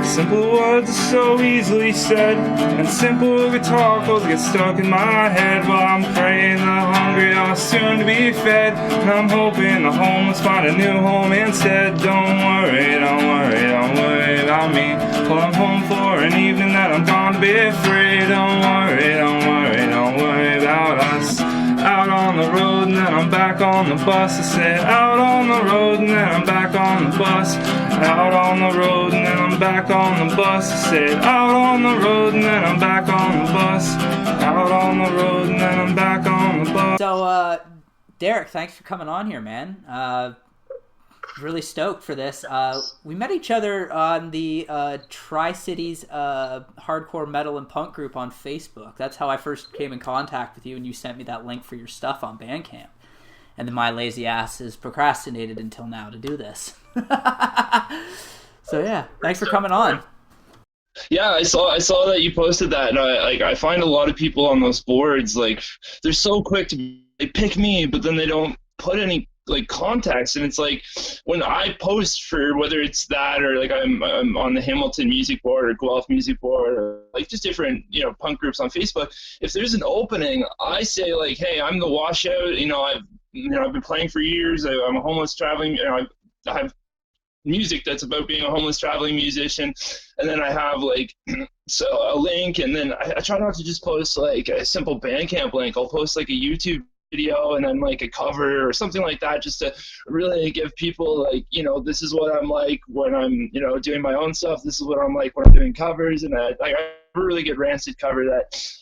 Simple words are so easily said, and simple guitar chords get stuck in my head. While I'm praying the hungry are soon to be fed, and I'm hoping the homeless find a new home instead. Don't worry, don't worry, don't worry about me. Well, I'm home for an evening that I'm gonna be free. Don't worry, don't worry, don't worry about us. Out on the road and then I'm back on the bus. I said out on the road and then I'm back on the bus. Out on the road and then I'm back on the bus. I said out on the road and then I'm back on the bus. Out on the road and then I'm back on the bus. So, Derek, thanks for coming on here, man. Really stoked for this. We met each other on the Tri-Cities hardcore metal and punk group on Facebook. That's how I first came in contact with you, and you sent me that link for your stuff on Bandcamp. And then my lazy ass has procrastinated until now to do this. So yeah, thanks for coming on. Yeah, I saw that you posted that, and I find a lot of people on those boards, like, they're so quick to pick me, but then they don't put any like context. And it's like when I post for whether it's that or like I'm on the Hamilton music board or Guelph music board or like just different punk groups on Facebook, if there's an opening, I say like, hey, I'm the Washout, I've been playing for years, I'm a homeless traveling, I have music that's about being a homeless traveling musician, and then I have like so a link, and then I try not to just post like a simple Bandcamp link. I'll post like a YouTube video and then like a cover or something like that, just to really give people like, this is what I'm like when I'm doing my own stuff, this is what I'm like when I'm doing covers. And I have a really good Rancid cover that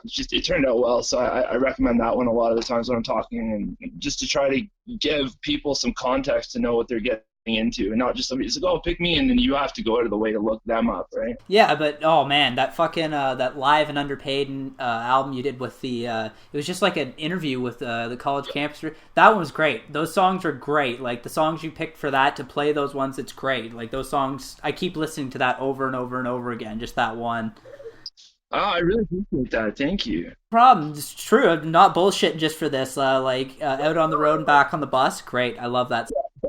it turned out well, so I recommend that one a lot of the times when I'm talking, and just to try to give people some context to know what they're getting into, and not just somebody who's like, oh, pick me, and then you have to go out of the way to look them up, right? Yeah, but oh man, that fucking that Live and Underpaid album you did with the it was just like an interview with the college campus. That one was great. Those songs are great. Like the songs you picked for that, to play those ones, it's great. Like those songs, I keep listening to that over and over and over again, just that one. Oh, I really appreciate that. Thank you. Problem, it's true. I'm not bullshitting just for this. Out on the road and back on the bus. Great. I love that. Yeah,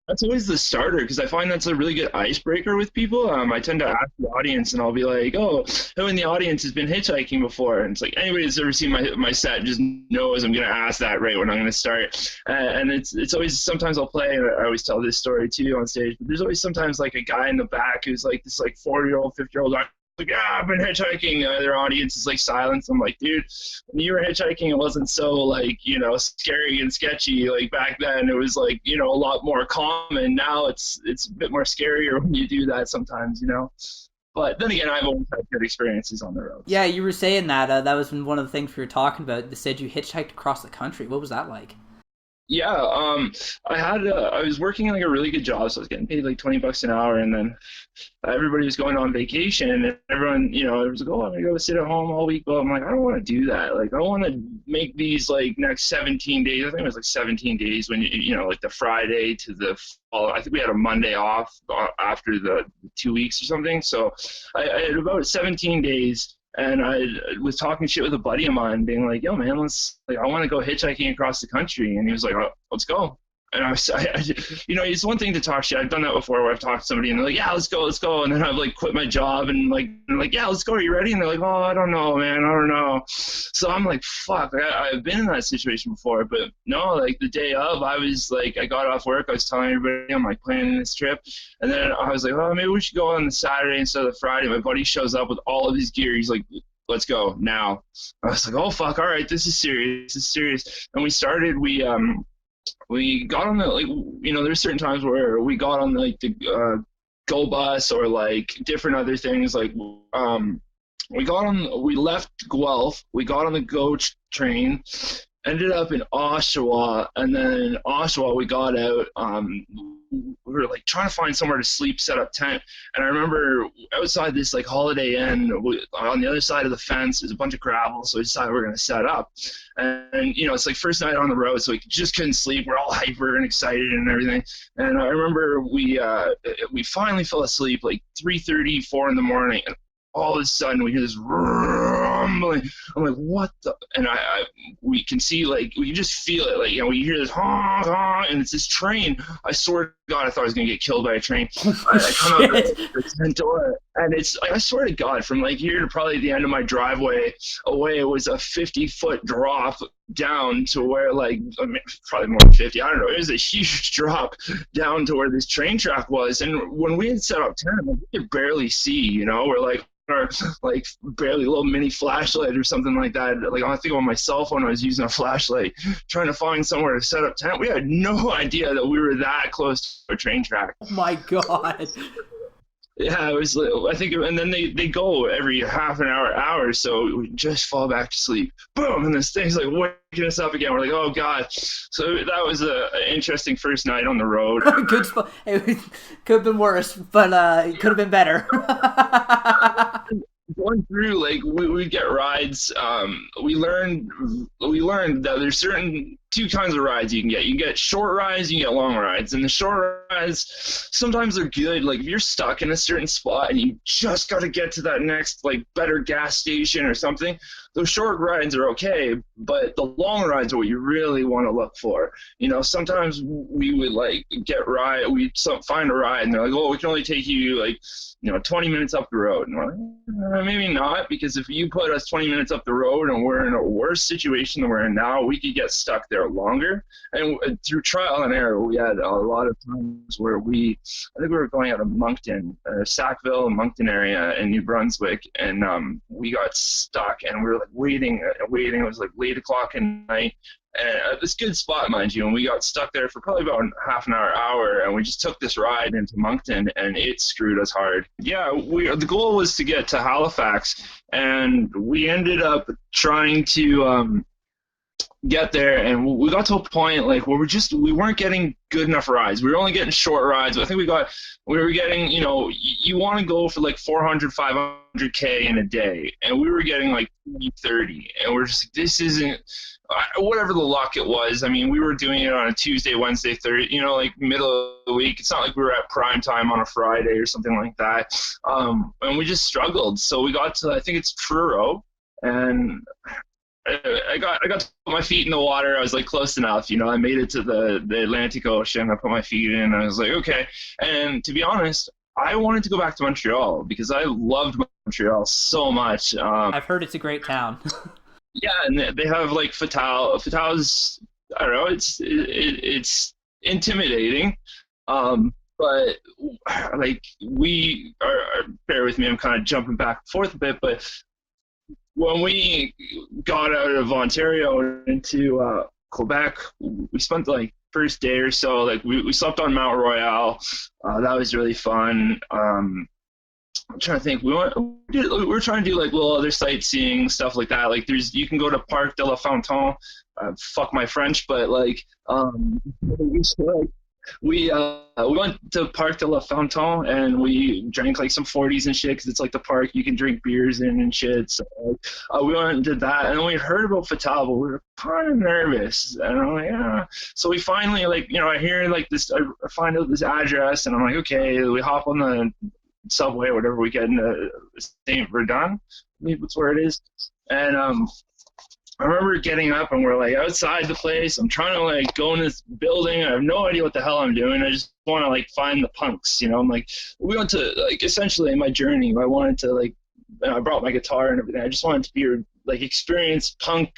that's always the starter, because I find that's a really good icebreaker with people. I tend to ask the audience, and I'll be like, oh, who in the audience has been hitchhiking before? And it's like, anybody that's ever seen my set just knows I'm going to ask that right when I'm going to start. And it's always, sometimes I'll play, and I always tell this story too on stage, but there's always sometimes like a guy in the back who's like this like 40-year-old, 50-year-old, like, I've been hitchhiking. Their audience is like silence. I'm like, dude, when you were hitchhiking, it wasn't so like, scary and sketchy. Like back then it was like, a lot more common. Now it's a bit more scarier when you do that sometimes, But then again, I've always had good experiences on the road. Yeah, you were saying that. That was one of the things we were talking about. They said you hitchhiked across the country. What was that like? Yeah, I was working like a really good job, so I was getting paid like $20 an hour, and then everybody was going on vacation, and everyone, it was like, oh, I'm gonna go sit at home all week. But I'm like, I don't want to do that. Like, I want to make these like next 17 days. I think it was like 17 days when like the Friday to the fall. I think we had a Monday off after the 2 weeks or something. So I had about 17 days. And I was talking shit with a buddy of mine, being like, yo, man, I want to go hitchhiking across the country. And he was like, oh, let's go. And it's one thing to talk shit. I've done that before, where I've talked to somebody and they're like, yeah, let's go. And then I've like quit my job and like, yeah, let's go. Are you ready? And they're like, oh, I don't know, man. I don't know. So I'm like, fuck, I've been in that situation before. But no, like the day of, I was like, I got off work. I was telling everybody I'm like planning this trip. And then I was like, oh, maybe we should go on the Saturday instead of the Friday. My buddy shows up with all of his gear. He's like, let's go now. I was like, oh, fuck. All right. This is serious. And we got on the, there's certain times where we got on like the go bus or like different other things. Like we left Guelph, we got on the go train, ended up in Oshawa, and then in Oshawa we got out. We were like trying to find somewhere to sleep, set up tent, and I remember outside this like Holiday Inn, on the other side of the fence there's a bunch of gravel, so we decided we're gonna set up. And it's like first night on the road, so we just couldn't sleep. We're all hyper and excited and everything. And I remember we finally fell asleep like 3:30, 4 in the morning, and all of a sudden we hear this vroom, rumbling. I'm like, what the? And we can see, like, we can just feel it. Like, you know, we hear this honk, honk, and it's this train. I swear to God, I thought I was going to get killed by a train. I come out the tent door, and it's, like, I swear to God, from, like, here to probably the end of my driveway away, it was a 50-foot drop down to where, like, I mean, probably more than 50, I don't know, it was a huge drop down to where this train track was. And when we had set up tent, we could barely see, you know, we're like, or like barely a little mini flashlight or something like that. Like, I think on my cell phone I was using a flashlight trying to find somewhere to set up tent. We had no idea that we were that close to a train track. Oh my God. Yeah, it was, I think, and then they go every half an hour, so we just fall back to sleep. Boom, and this thing's like waking us up again. We're like, oh God. So that was an interesting first night on the road. Good spot. It could have been worse, but it could have been better. Going through, like, we get rides. We learned that there's certain two kinds of rides you can get. You can get short rides, you can get long rides. And the short rides, sometimes they're good. Like, if you're stuck in a certain spot and you just got to get to that next, like, better gas station or something, those short rides are okay. But the long rides are what you really want to look for. You know, sometimes we would, like, we'd find a ride and they're like, oh, we can only take you, like, you know, 20 minutes up the road. And we're like, maybe not, because if you put us 20 minutes up the road and we're in a worse situation than we're in now, we could get stuck there longer. And through trial and error, we had a lot of times where I think we were going out of Moncton, Sackville and Moncton area in New Brunswick, and we got stuck and we were like waiting. It was like late o'clock at night. And this good spot, mind you, and we got stuck there for probably about half an hour, and we just took this ride into Moncton, and it screwed us hard. Yeah, the goal was to get to Halifax, and we ended up trying to get there, and we got to a point, like, where we weren't getting good enough rides. We were only getting short rides. I think we were getting, you know, you want to go for like 400, 500K in a day, and we were getting like 30, and we're just like, this isn't, whatever the luck it was. I mean, we were doing it on a Tuesday, Wednesday, Thursday, you know, like middle of the week. It's not like we were at prime time on a Friday or something like that. And we just struggled. So we got to, I think it's Truro, and I got to put my feet in the water. I was like, close enough, you know. I made it to the Atlantic Ocean. I put my feet in, and I was like, okay. And to be honest, I wanted to go back to Montreal because I loved Montreal so much. I've heard it's a great town. Yeah, and they have like Fatale. Fatale's, I don't know, it's intimidating, but like we are. Bear with me, I'm kind of jumping back and forth a bit, but when we got out of Ontario into Quebec, we spent like first day or so, like we slept on Mount Royal. That was really fun. I'm trying to think. We were trying to do like little other sightseeing stuff like that. Like you can go to Parc de la Fontaine. Fuck my French, but like we went to Parc de la Fontaine and we drank like some 40s and shit because it's like the park you can drink beers in and shit. So we went and did that, and then we heard about Fatale, but we were kind of nervous. And I'm like, yeah. So we finally, like, you know, I hear like this, I find out this address, and I'm like, okay. We hop on the subway or whatever, we get into St. Verdun, I believe that's where it is. And I remember getting up and we're like outside the place. I'm trying to like go in this building. I have no idea what the hell I'm doing. I just want to like find the punks, you know. I'm like, we went to like essentially my journey. I wanted to like, I brought my guitar and everything. I just wanted to be like experience punk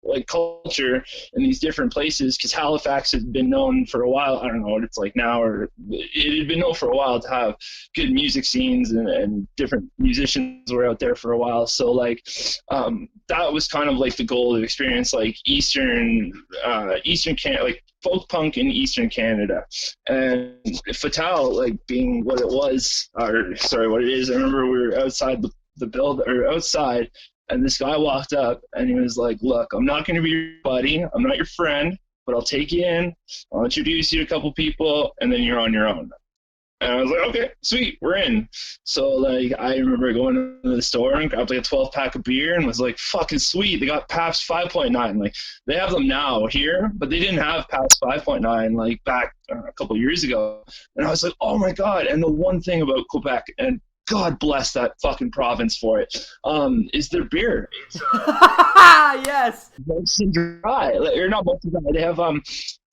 like culture in these different places, because Halifax has been known for a while. I don't know what it's like now, or it had been known for a while to have good music scenes, and different musicians were out there for a while. So like that was kind of like the goal, to experience like Eastern Canada, like folk punk in Eastern Canada. And Fatale, like being what it was, or sorry, what it is. I remember we were outside the build, or outside. And this guy walked up and he was like, look, I'm not going to be your buddy. I'm not your friend, but I'll take you in. I'll introduce you to a couple people, and then you're on your own. And I was like, okay, sweet, we're in. So, like, I remember going to the store and grabbed like a 12-pack of beer and was like, fucking sweet. They got Pabst 5.9. Like, they have them now here, but they didn't have Pabst 5.9 like back a couple years ago. And I was like, oh my God. And the one thing about Quebec, and God bless that fucking province for it, is their beer. It's Yes. Molson Dry, or not Molson Dry. They have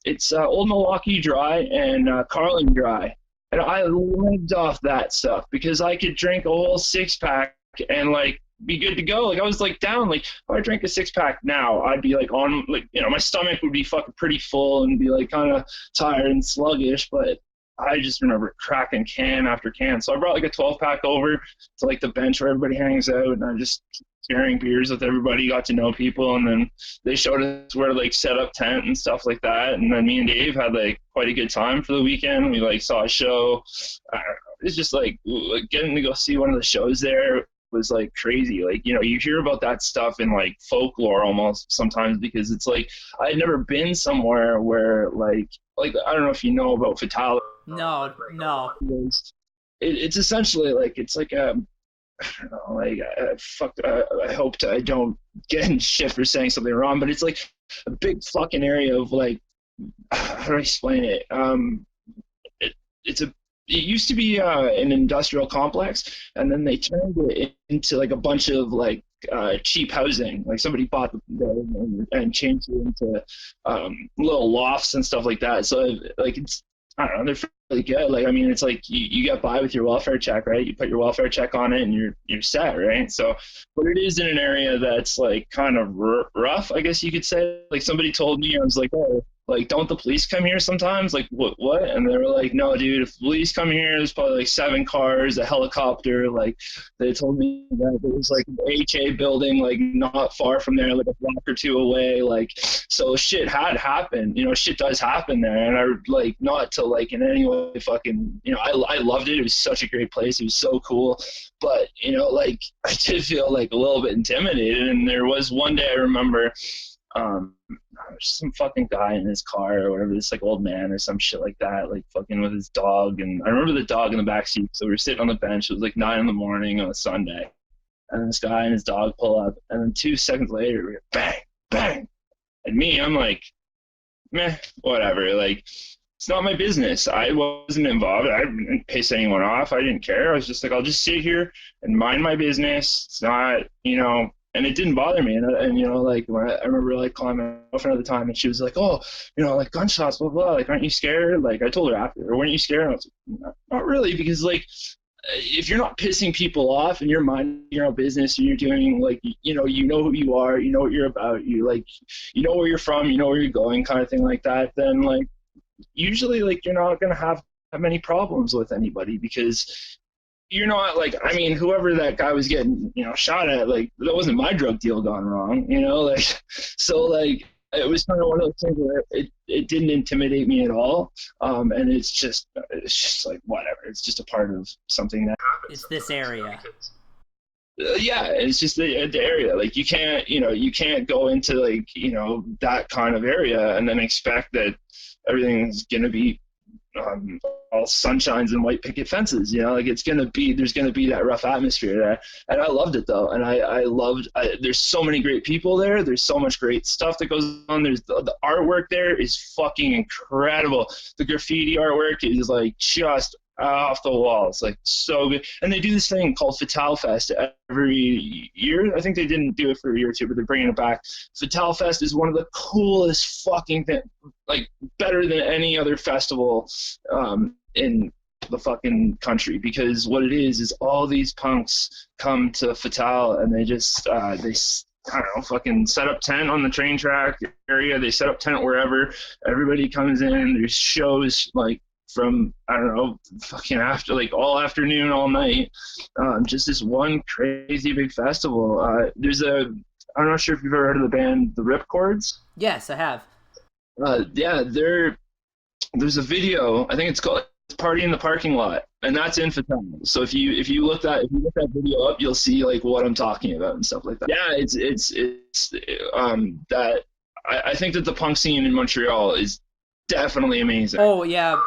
it's Old Milwaukee Dry and Carlin Dry, and I lived off that stuff because I could drink a whole 6-pack and like be good to go. Like I was like down. Like if I drank a 6-pack now, I'd be like on like my stomach would be fucking pretty full and be like kind of tired and sluggish, but I just remember cracking can after can. So I brought like a 12-pack over to like the bench where everybody hangs out, and I just sharing beers with everybody, got to know people, and then they showed us where to like set up tent and stuff like that. And then me and Dave had like quite a good time for the weekend. We like saw a show. It's just like getting to go see one of the shows there was like crazy. Like, you hear about that stuff in like folklore almost sometimes, because it's like I had never been somewhere where like I don't know if you know about Fatal. No. It's essentially like it's like I don't know, like I hope I don't get in shit for saying something wrong, but it's like a big fucking area of like, how do I explain it? It used to be an industrial complex, and then they turned it into like a bunch of like cheap housing. Like somebody bought the and changed it into little lofts and stuff like that. So like it's, I don't know, they're really good. Like, I mean, it's like you get by with your welfare check, right? You put your welfare check on it and you're set, right? So, but it is in an area that's like kind of rough, I guess you could say. Like somebody told me, I was like, oh, like, don't the police come here sometimes? Like, what? And they were like, no, dude, if the police come here, there's probably like 7 cars, a helicopter. Like, they told me that there was like an HA building, like not far from there, like a block or 2 away. Like, so shit had happened, shit does happen there. And I like, not to like in any way fucking, I loved it. It was such a great place. It was so cool. But, like, I did feel like a little bit intimidated. And there was one day I remember, some fucking guy in his car or whatever, this like old man or some shit like that, like fucking with his dog. And I remember the dog in the back seat. So we were sitting on the bench. It was like 9 a.m. on a Sunday, and this guy and his dog pull up, and then 2 seconds later, we go bang, bang, and me, I'm like, meh, whatever. Like, it's not my business. I wasn't involved. I didn't piss anyone off. I didn't care. I was just like, I'll just sit here and mind my business. It's not, and it didn't bother me. And like, when I remember like calling my girlfriend at the time, and she was like, oh, like gunshots, blah, blah, like, aren't you scared? Like, I told her after, or weren't you scared? And I was like, not really, because like, if you're not pissing people off and you're minding your own business and you're doing like, you know who you are, you know what you're about, you like, you know where you're from, you know where you're going, kind of thing like that, then like, usually like you're not going to have many problems with anybody, because you're not like, I mean, whoever that guy was getting, shot at, like, that wasn't my drug deal gone wrong, like, so like, it was kind of one of those things where it didn't intimidate me at all. And it's just like, whatever, it's just a part of something that happens. It's this area. Yeah, it's just the area. Like, you can't go into like, that kind of area and then expect that everything's going to be all sunshines and white picket fences, like there's going to be that rough atmosphere there. And I loved it though. And there's so many great people there. There's so much great stuff that goes on. There's the artwork there is fucking incredible. The graffiti artwork is like just off the wall. It's like so good. And they do this thing called Fatal Fest every year. I think they didn't do it for a year or two, but they're bringing it back. Fatal Fest is one of the coolest fucking things, like better than any other festival in the fucking country, because what it is all these punks come to Fatal and they just I don't know, fucking set up tent on the train track area. They set up tent wherever. Everybody comes in. There's shows like from, I don't know, fucking after, like all afternoon, all night. Just this one crazy big festival. I'm not sure if you've ever heard of the band The Ripcords. Yes, I have. Yeah, there's a video, I think it's called Party in the Parking Lot, and that's in Fatal. So if you look that video up, you'll see like what I'm talking about and stuff like that. Yeah, it's that I think that the punk scene in Montreal is definitely amazing. Oh yeah.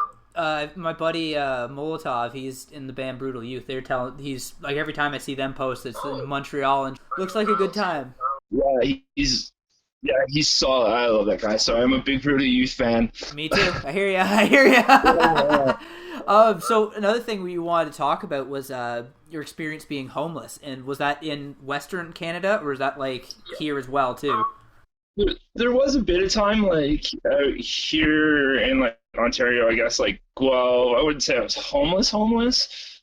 My buddy Molotov, he's in the band Brutal Youth. He's like, every time I see them post, it's in Montreal and looks like a good time. Yeah, he's solid. I love that guy. So I'm a big Brutal Youth fan. Me too. I hear ya. So another thing we wanted to talk about was your experience being homeless, and was that in Western Canada, or is that like here as well too? There was a bit of time like out here in like Ontario, I guess, like, well, I wouldn't say I was homeless.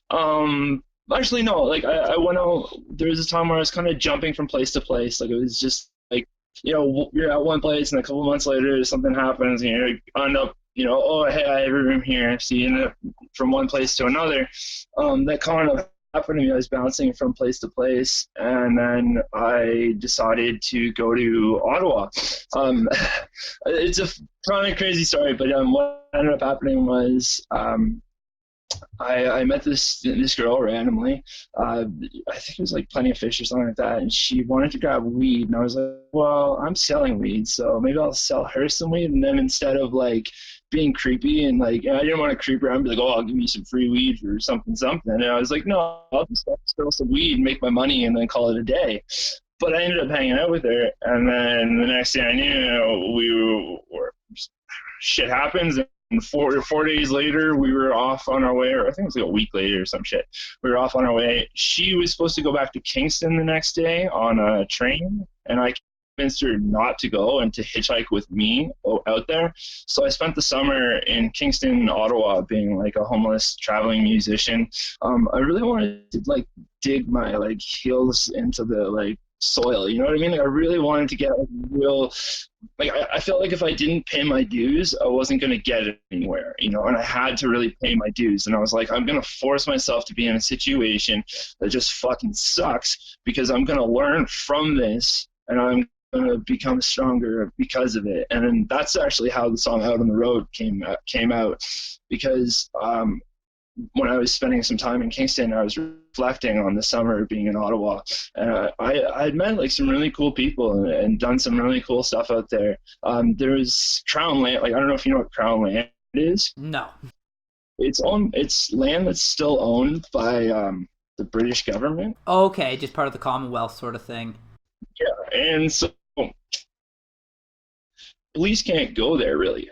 Actually, no, like I went out. There was a time where I was kind of jumping from place to place. Like it was just like, you're at one place and a couple months later something happens and you end up, oh, hey, I have a room here. So you end up from one place to another. That kind of happened to me. I was bouncing from place to place, and then I decided to go to Ottawa. It's a kind of crazy story, but what ended up happening was I met this girl randomly. I think it was like Plenty of Fish or something like that, and she wanted to grab weed, and I was like, well, I'm selling weed, so maybe I'll sell her some weed. And then instead of like being creepy and like, I didn't want to creep around and be like, oh, I'll give you some free weed for something. And I was like, no, I'll just sell some weed and make my money and then call it a day. But I ended up hanging out with her, and then the next thing I knew, shit happens. And 4 days later, we were off on our way, or I think it was like a week later or some shit. We were off on our way. She was supposed to go back to Kingston the next day on a train, and I convinced her not to go and to hitchhike with me out there. So I spent the summer in Kingston, Ottawa, being like a homeless traveling musician. I really wanted to like dig my like heels into the like soil, you know what I mean? Like I really wanted to get like real, like I felt like if I didn't pay my dues, I wasn't going to get anywhere, and I had to really pay my dues. And I was like, I'm going to force myself to be in a situation that just fucking sucks, because I'm going to learn from this, and I'm going to become stronger because of it. And then that's actually how the song Out on the Road came out, because when I was spending some time in Kingston, I was reflecting on the summer being in Ottawa, and I'd met like some really cool people and done some really cool stuff out there. There's Crown Land. Like I don't know if you know what Crown Land is. No. It's land that's still owned by the British government. Okay, just part of the Commonwealth sort of thing. Yeah, and so police can't go there really.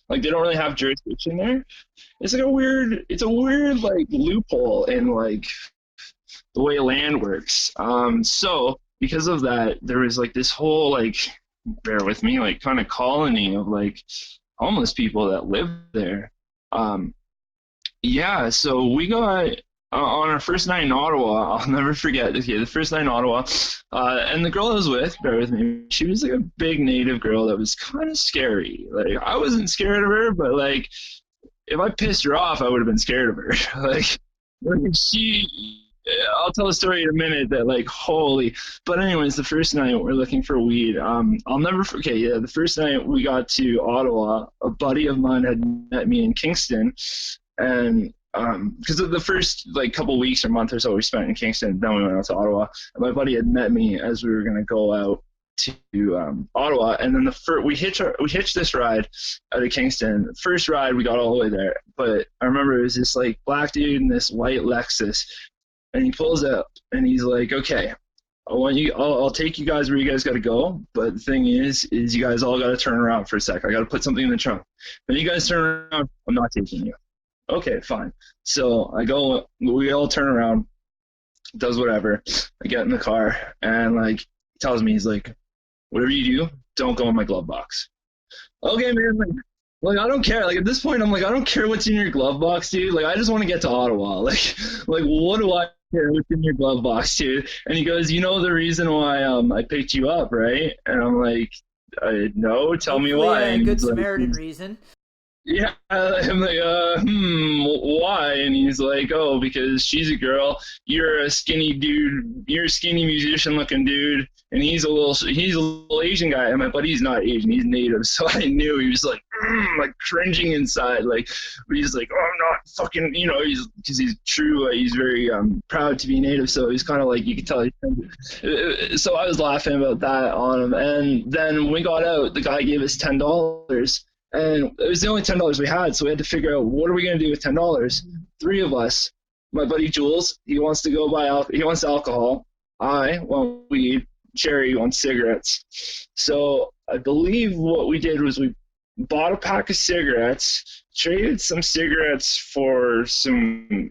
Like they don't really have jurisdiction there. It's a weird like loophole in like the way land works. So because of that, there was like this whole like, bear with me, like kind of colony of like homeless people that live there. Yeah, so we got on our first night in Ottawa. I'll never forget. Okay, the first night in Ottawa, and the girl I was with, bear with me, she was like a big native girl that was kind of scary. Like I wasn't scared of her, but like if I pissed her off, I would have been scared of her. like I'll tell a story in a minute that like holy. But anyways, the first night we're looking for weed. I'll never forget. Yeah, the first night we got to Ottawa, a buddy of mine had met me in Kingston, and because of the first like couple weeks or month or so we spent in Kingston, then we went out to Ottawa. And my buddy had met me as we were gonna go out to Ottawa, and then we hitched this ride out of Kingston. First ride we got all the way there, but I remember it was this like black dude in this white Lexus, and he pulls up and he's like, okay, I'll take you guys where you guys got to go, but the thing is you guys all got to turn around for a sec. I got to put something in the trunk. When you guys turn around, I'm not taking you. Okay, fine. So we all turn around, does whatever. I get in the car, and like he tells me, he's like, whatever you do, don't go in my glove box. Okay, man. Like I don't care. Like at this point, I'm like, I don't care what's in your glove box, dude. Like I just want to get to Ottawa. Like what do I care what's in your glove box, dude? And he goes, the reason why I picked you up, right? And I'm like, no, tell me why. Yeah, And good he's Samaritan like, reason. yeah, I'm like, why? And he's like, oh, because she's a girl, you're a skinny dude, you're a skinny musician-looking dude, and he's a little Asian guy, and my buddy's not Asian, he's native, so I knew he was like cringing inside, like, but he's like, oh, I'm not fucking, because he's true, he's very proud to be native, so he's kind of like, you could tell. So I was laughing about that on him, and then when we got out, the guy gave us $10. And it was the only $10 we had, so we had to figure out what are we going to do with $10. 3 of us. My buddy Jules, he wants to go buy he wants alcohol. I want weed. Jerry wants cigarettes. So I believe what we did was we bought a pack of cigarettes, traded some cigarettes for some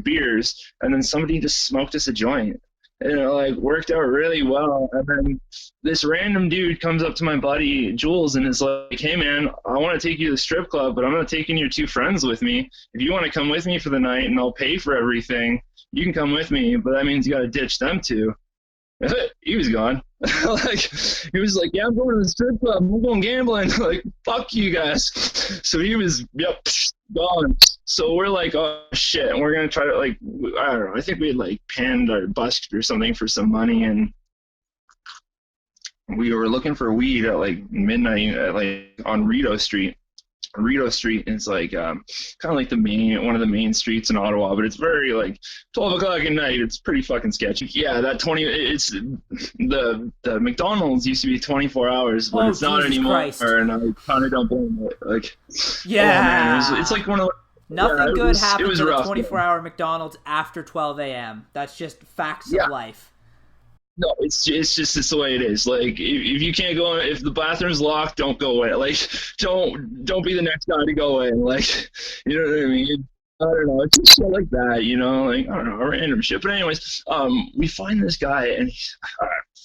beers, and then somebody just smoked us a joint. And it like worked out really well. And then this random dude comes up to my buddy Jules and is like, "Hey man, I want to take you to the strip club, but I'm not taking your two friends with me. If you want to come with me for the night and I'll pay for everything, you can come with me. But that means you got to ditch them two." He was gone. Like he was like, "Yeah, I'm going to the strip club. I'm going gambling." Like, fuck you guys. So he was, yep, gone. So we're like, oh shit, and we're gonna try to like, I don't know. I think we had like panned or busked or something for some money, and we were looking for weed at like midnight, at, like on Rideau Street. Rideau Street is like kind of like one of the main streets in Ottawa, but it's very like 12 o'clock at night. It's pretty fucking sketchy. Yeah, it's the McDonald's used to be 24 hours, but it's not Jesus anymore. Christ. And I kind of don't blame it. Like, Yeah. oh man, it's like one of Nothing good happens at a rough, 24-hour McDonald's after 12 a.m. That's just facts of life. No, it's just the way it is. Like if you can't go, if the bathroom's locked, don't go in. Like don't be the next guy to go in. Like, you know what I mean? I don't know. It's just shit like that, you know. Like, I don't know, random shit. But anyways, we find this guy and he's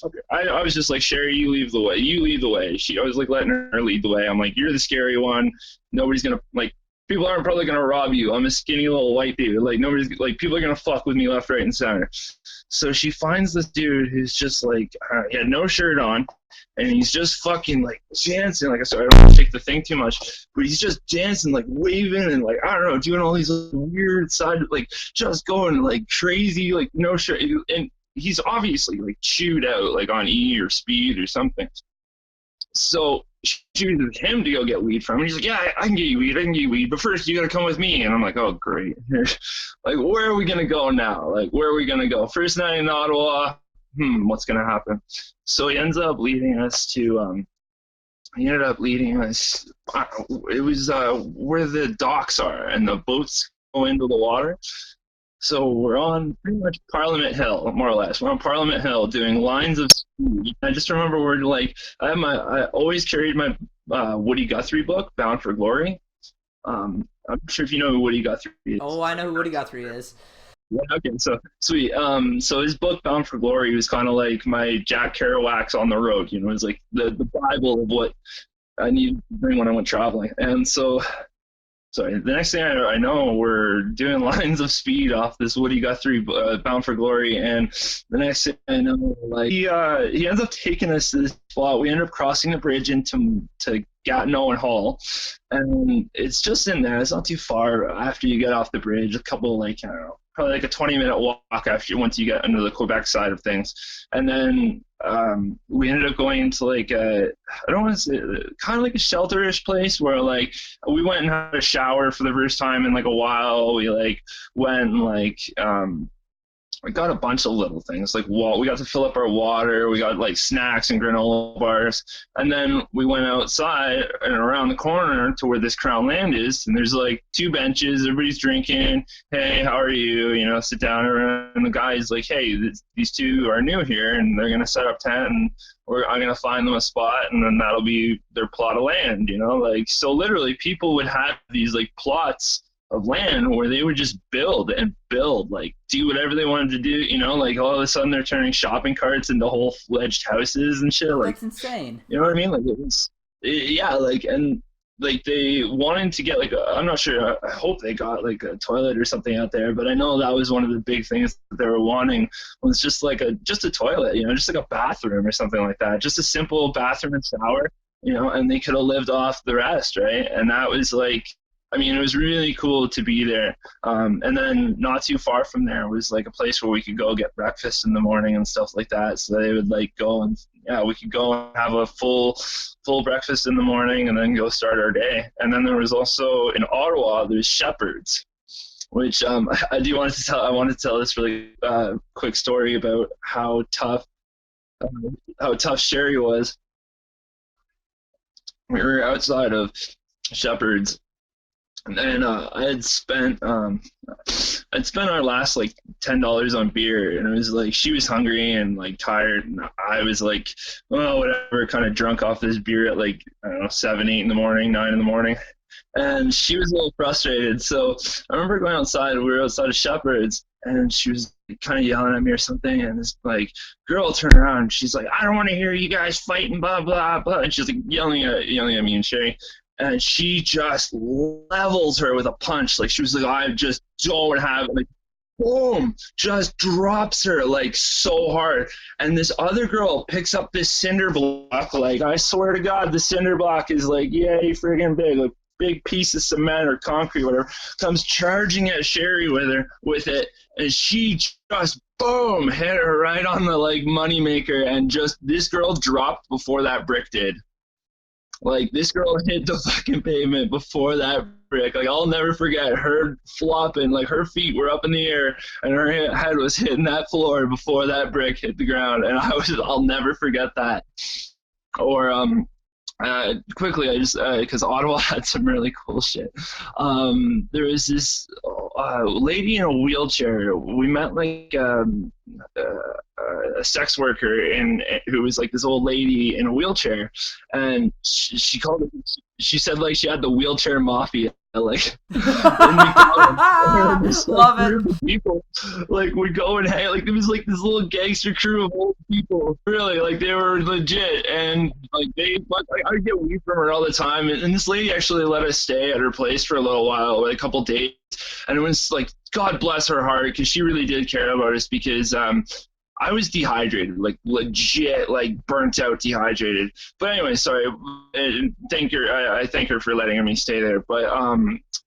fuck it. I was just like, "Sherry, you lead the way. You lead the way." I was like letting her lead the way. I'm like, "You're the scary one. Nobody's gonna like." People aren't probably gonna rob you. I'm a skinny little white dude. Like people are gonna fuck with me left, right, and center. So she finds this dude who's just like, he had no shirt on, and he's just fucking like dancing. Like, sorry, I don't want to take the thing too much, but he's just dancing, like waving and like, I don't know, doing all these weird side, like just going like crazy, like no shirt. And he's obviously like chewed out, like on E or speed or something. So she chooses him to go get weed from. And he's like, "Yeah, I can get you weed, but first you gotta come with me." And I'm like, "Oh, great." Like, where are we gonna go now? Like, where are we gonna go? First night in Ottawa, what's gonna happen? So he ends up leading us to, it was where the docks are and the boats go into the water. So we're on pretty much Parliament Hill, more or less. We're on Parliament Hill doing lines of speed. I just remember we're like, I always carried my Woody Guthrie book, Bound for Glory. I'm not sure if you know who Woody Guthrie is. Oh, I know who Woody Guthrie is. Yeah, okay, so sweet. So his book, Bound for Glory, was kind of like my Jack Kerouac's On the Road. You know, it's like the Bible of what I need to bring when I went traveling. And so the next thing I know, we're doing lines of speed off this Woody Guthrie Bound for Glory, and the next thing I know, like he ends up taking us to this spot. We end up crossing the bridge into Gatineau and Hull, and it's just in there. It's not too far after you get off the bridge. A couple, like, I don't know, probably like a 20-minute walk once you get into the Quebec side of things, and then we ended up going to like I don't want to say, kind of like a shelterish place where like we went and had a shower for the first time in like a while. We like went and like we got a bunch of little things like we got to fill up our water. We got like snacks and granola bars, and then we went outside and around the corner to where this Crown Land is, and there's like two benches. Everybody's drinking. "Hey, how are you?" You know, sit down around. And the guy's like, "Hey, these two are new here, and they're gonna set up tent, and I'm gonna find them a spot, and then that'll be their plot of land." You know, like, so literally people would have these like plots of land where they would just build, like do whatever they wanted to do, you know, like all of a sudden they're turning shopping carts into whole fledged houses and shit. Like, that's insane. You know what I mean? Like yeah, like, and like they wanted to get like I'm not sure, I hope they got like a toilet or something out there, but I know that was one of the big things that they were wanting, was just like a toilet, you know, just like a bathroom or something like that, just a simple bathroom and shower, you know, and they could have lived off the rest, right? And that was like, I mean, it was really cool to be there. And then not too far from there was like a place where we could go get breakfast in the morning and stuff like that. So they would like go and, yeah, we could go and have a full breakfast in the morning and then go start our day. And then there was also in Ottawa, there's Shepherd's, which I wanted to tell this really quick story about how tough Sherry was. We were outside of Shepherd's, and I'd spent our last like $10 on beer, and it was like she was hungry and like tired, and I was like, oh whatever, kind of drunk off this beer at like I don't know 7, 8 in the morning, 9 in the morning, and she was a little frustrated. So I remember going outside. We were outside of Shepherd's, and she was kind of yelling at me or something. And this like girl turned around. And she's like, "I don't want to hear you guys fighting, blah blah blah." And she's like yelling at me and Sherry. And she just levels her with a punch. Like she was like, "I just don't have it." Like, boom, just drops her like so hard. And this other girl picks up this cinder block. Like I swear to God, the cinder block is like yay friggin' big, like big piece of cement or concrete, whatever. Comes charging at Sherry with it, and she just boom hit her right on the like money maker, and just this girl dropped before that brick did. Like this girl hit the fucking pavement before that brick. Like I'll never forget her flopping. Like her feet were up in the air and her head was hitting that floor before that brick hit the ground. And I'll never forget that. Or quickly, I just because Ottawa had some really cool shit. There was this lady in a wheelchair. We met like a sex worker who was like this old lady in a wheelchair, and she called it. She said like she had the wheelchair mafia. Like, Love it. People like would go and hang. Like it was like this little gangster crew of old people. Really, like they were legit, and like I would get weed from her all the time. And this lady actually let us stay at her place for a little while, like a couple days. And it was like God bless her heart, because she really did care about us, because I was dehydrated, like legit, like burnt out, dehydrated. But anyway, sorry. I thank her for letting me stay there. But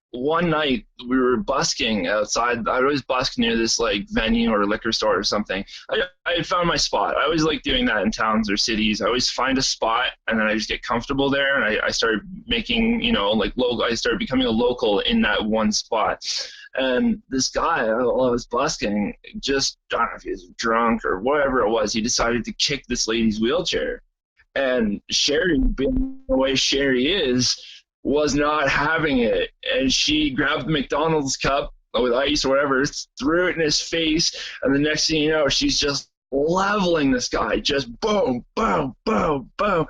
one night we were busking outside. I always busk near this like venue or liquor store or something. I had found my spot. I always like doing that in towns or cities. I always find a spot and then I just get comfortable there. And I started making, like local. I started becoming a local in that one spot. And this guy, while I was busking, just, I don't know if he was drunk or whatever it was, he decided to kick this lady's wheelchair. And Sherry, being the way Sherry is, was not having it. And she grabbed the McDonald's cup with ice or whatever, threw it in his face. And the next thing you know, she's just leveling this guy, just boom, boom, boom, boom.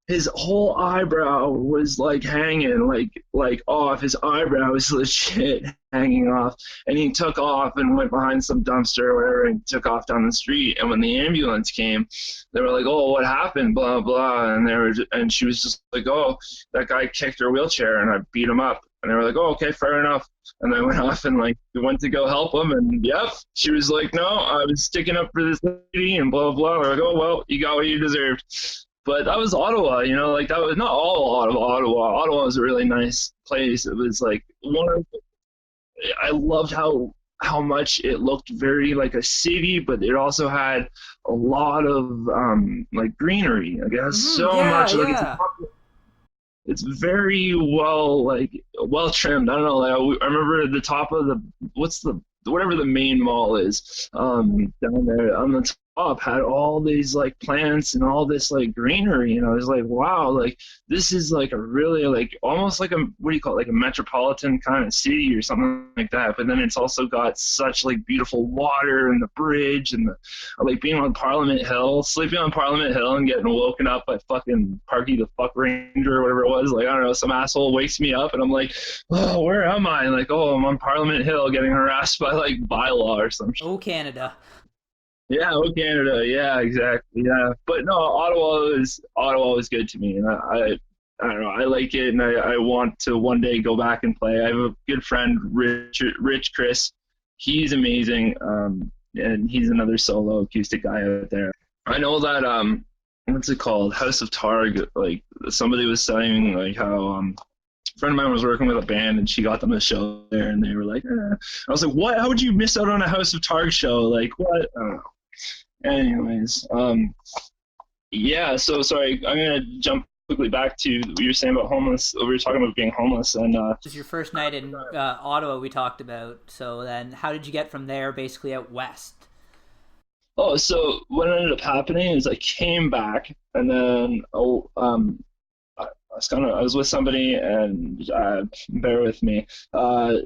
His whole eyebrow was like hanging, like off. His eyebrow was legit hanging off, and he took off and went behind some dumpster or whatever, and took off down the street. And when the ambulance came, they were like, "Oh, what happened?" Blah blah, and she was just like, "Oh, that guy kicked her wheelchair, and I beat him up." And they were like, "Oh, okay, fair enough." And I went off and like we went to go help him, and yep, she was like, "No, I was sticking up for this lady," and blah blah. We're like, "Oh well, you got what you deserved." But that was Ottawa, like that was not all Ottawa. Ottawa was a really nice place. It was like I loved how much it looked very like a city, but it also had a lot of like greenery. Like it has so much. Like it's very well trimmed. I don't know. Like, I remember at the top of whatever the main mall is down there on the top had all these like plants and all this like greenery, and I was like, wow, like this is like a really like almost like what do you call it, like a metropolitan kind of city or something like that. But then it's also got such like beautiful water and the bridge and like being on Parliament Hill, sleeping on Parliament Hill and getting woken up by fucking Parky the fuck ranger or whatever it was. Like I don't know, some asshole wakes me up and I'm like, oh, where am I? And like, oh, I'm on Parliament Hill getting harassed by like bylaw or some shit. Oh, Canada. Yeah, oh Canada. Yeah, exactly. Yeah, but no, Ottawa was good to me, and I don't know. I like it, and I want to one day go back and play. I have a good friend, Rich Krist. He's amazing, and he's another solo acoustic guy out there. I know that what's it called? House of Targ. Like somebody was saying like how a friend of mine was working with a band and she got them a show there, and they were like, I was like, what? How would you miss out on a House of Targ show? Like what? I don't know. Anyways, yeah, so sorry, I'm gonna jump quickly back to what you were saying about homeless. We were talking about being homeless, and this was your first night in Ottawa we talked about. So then how did you get from there basically out west? Oh, so what ended up happening is I came back, and then I was with somebody, and bear with me. I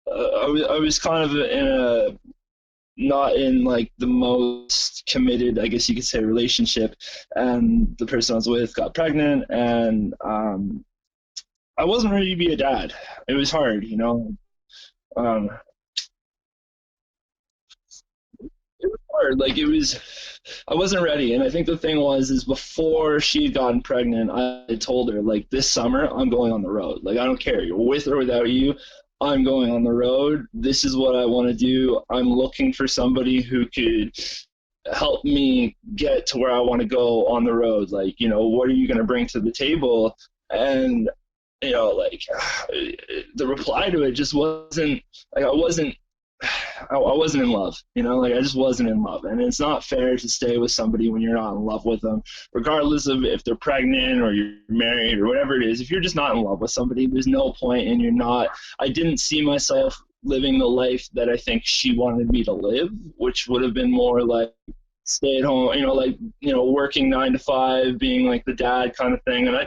was kind of in a not in like the most committed, I guess you could say, relationship, and the person I was with got pregnant, and I wasn't ready to be a dad. It was hard, you know. Um, it was hard. Like it was, I wasn't ready. And I think the thing was, is before she had gotten pregnant, I told her like this summer I'm going on the road. Like I don't care, you're with or without you. I'm going on the road. This is what I want to do. I'm looking for somebody who could help me get to where I want to go on the road. Like, you know, what are you going to bring to the table? And, you know, like the reply to it just wasn't like I wasn't in love, you know, like I just wasn't in love. And it's not fair to stay with somebody when you're not in love with them, regardless of if they're pregnant or you're married or whatever it is. If you're just not in love with somebody, there's no point. And you're not, I didn't see myself living the life that I think she wanted me to live, which would have been more like stay at home, you know, like, you know, working 9 to 5, being like the dad kind of thing. And I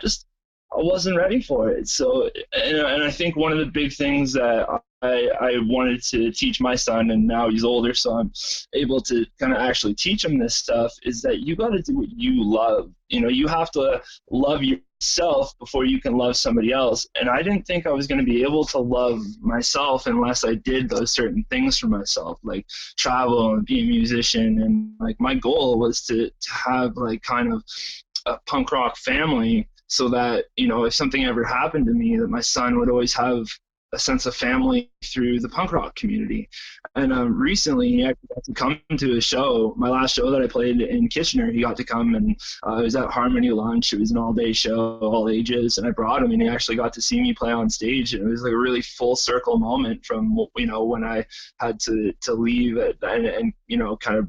wasn't ready for it. So, and I think one of the big things that I wanted to teach my son, and now he's older, so I'm able to kind of actually teach him this stuff, is that you got to do what you love. You know, you have to love yourself before you can love somebody else. And I didn't think I was going to be able to love myself unless I did those certain things for myself, like travel and be a musician. And like my goal was to have like kind of a punk rock family, so that, you know, if something ever happened to me, that my son would always have a sense of family through the punk rock community. And recently he actually got to come to a show, my last show that I played in Kitchener. He got to come, and it was at Harmony Lunch. It was an all-day show, all ages, and I brought him, and he actually got to see me play on stage. And it was like a really full circle moment from, you know, when I had to leave and you know, kind of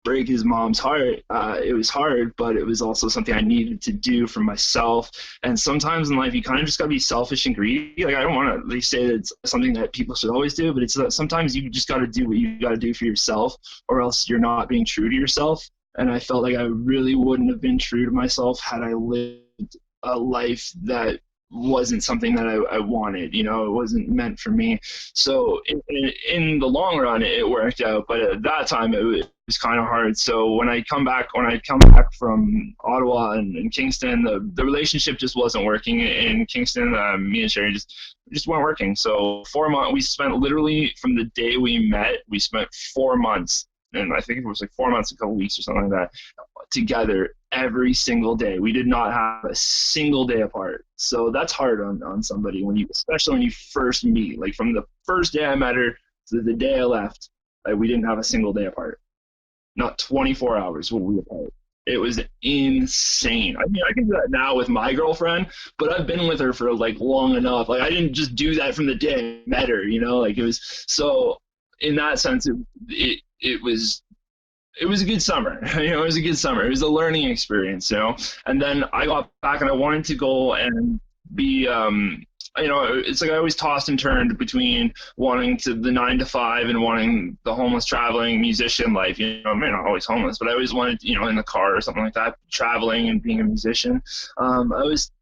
break his mom's heart. It was hard, but it was also something I needed to do for myself. And sometimes in life, you kind of just gotta be selfish and greedy. Like I don't want to really say that it's something that people should always do, but it's that sometimes you just got to do what you got to do for yourself, or else you're not being true to yourself. And I felt like I really wouldn't have been true to myself had I lived a life that wasn't something that I wanted. You know, it wasn't meant for me. So in the long run, it worked out, but at that time it was kind of hard. So when I come back from Ottawa and Kingston, the relationship just wasn't working in Kingston. Me and Sherry just weren't working. So 4 months, we spent literally from the day we met, we spent 4 months, and I think it was like 4 months, a couple weeks or something like that, together every single day. We did not have a single day apart. So that's hard on somebody especially when you first meet. Like from the first day I met her to the day I left, we didn't have a single day apart. Not 24 hours were we apart. It was insane. I mean, I can do that now with my girlfriend, but I've been with her for like long enough. Like I didn't just do that from the day I met her, you know, like it was, so in that sense, it was a good summer. You know, it was a good summer. It was a learning experience, you know. And then I got back and I wanted to go and be, you know, it's like I always tossed and turned between wanting to the 9 to 5 and wanting the homeless traveling musician life. You know, I mean, not always homeless, but I always wanted, you know, in the car or something like that, traveling and being a musician. I was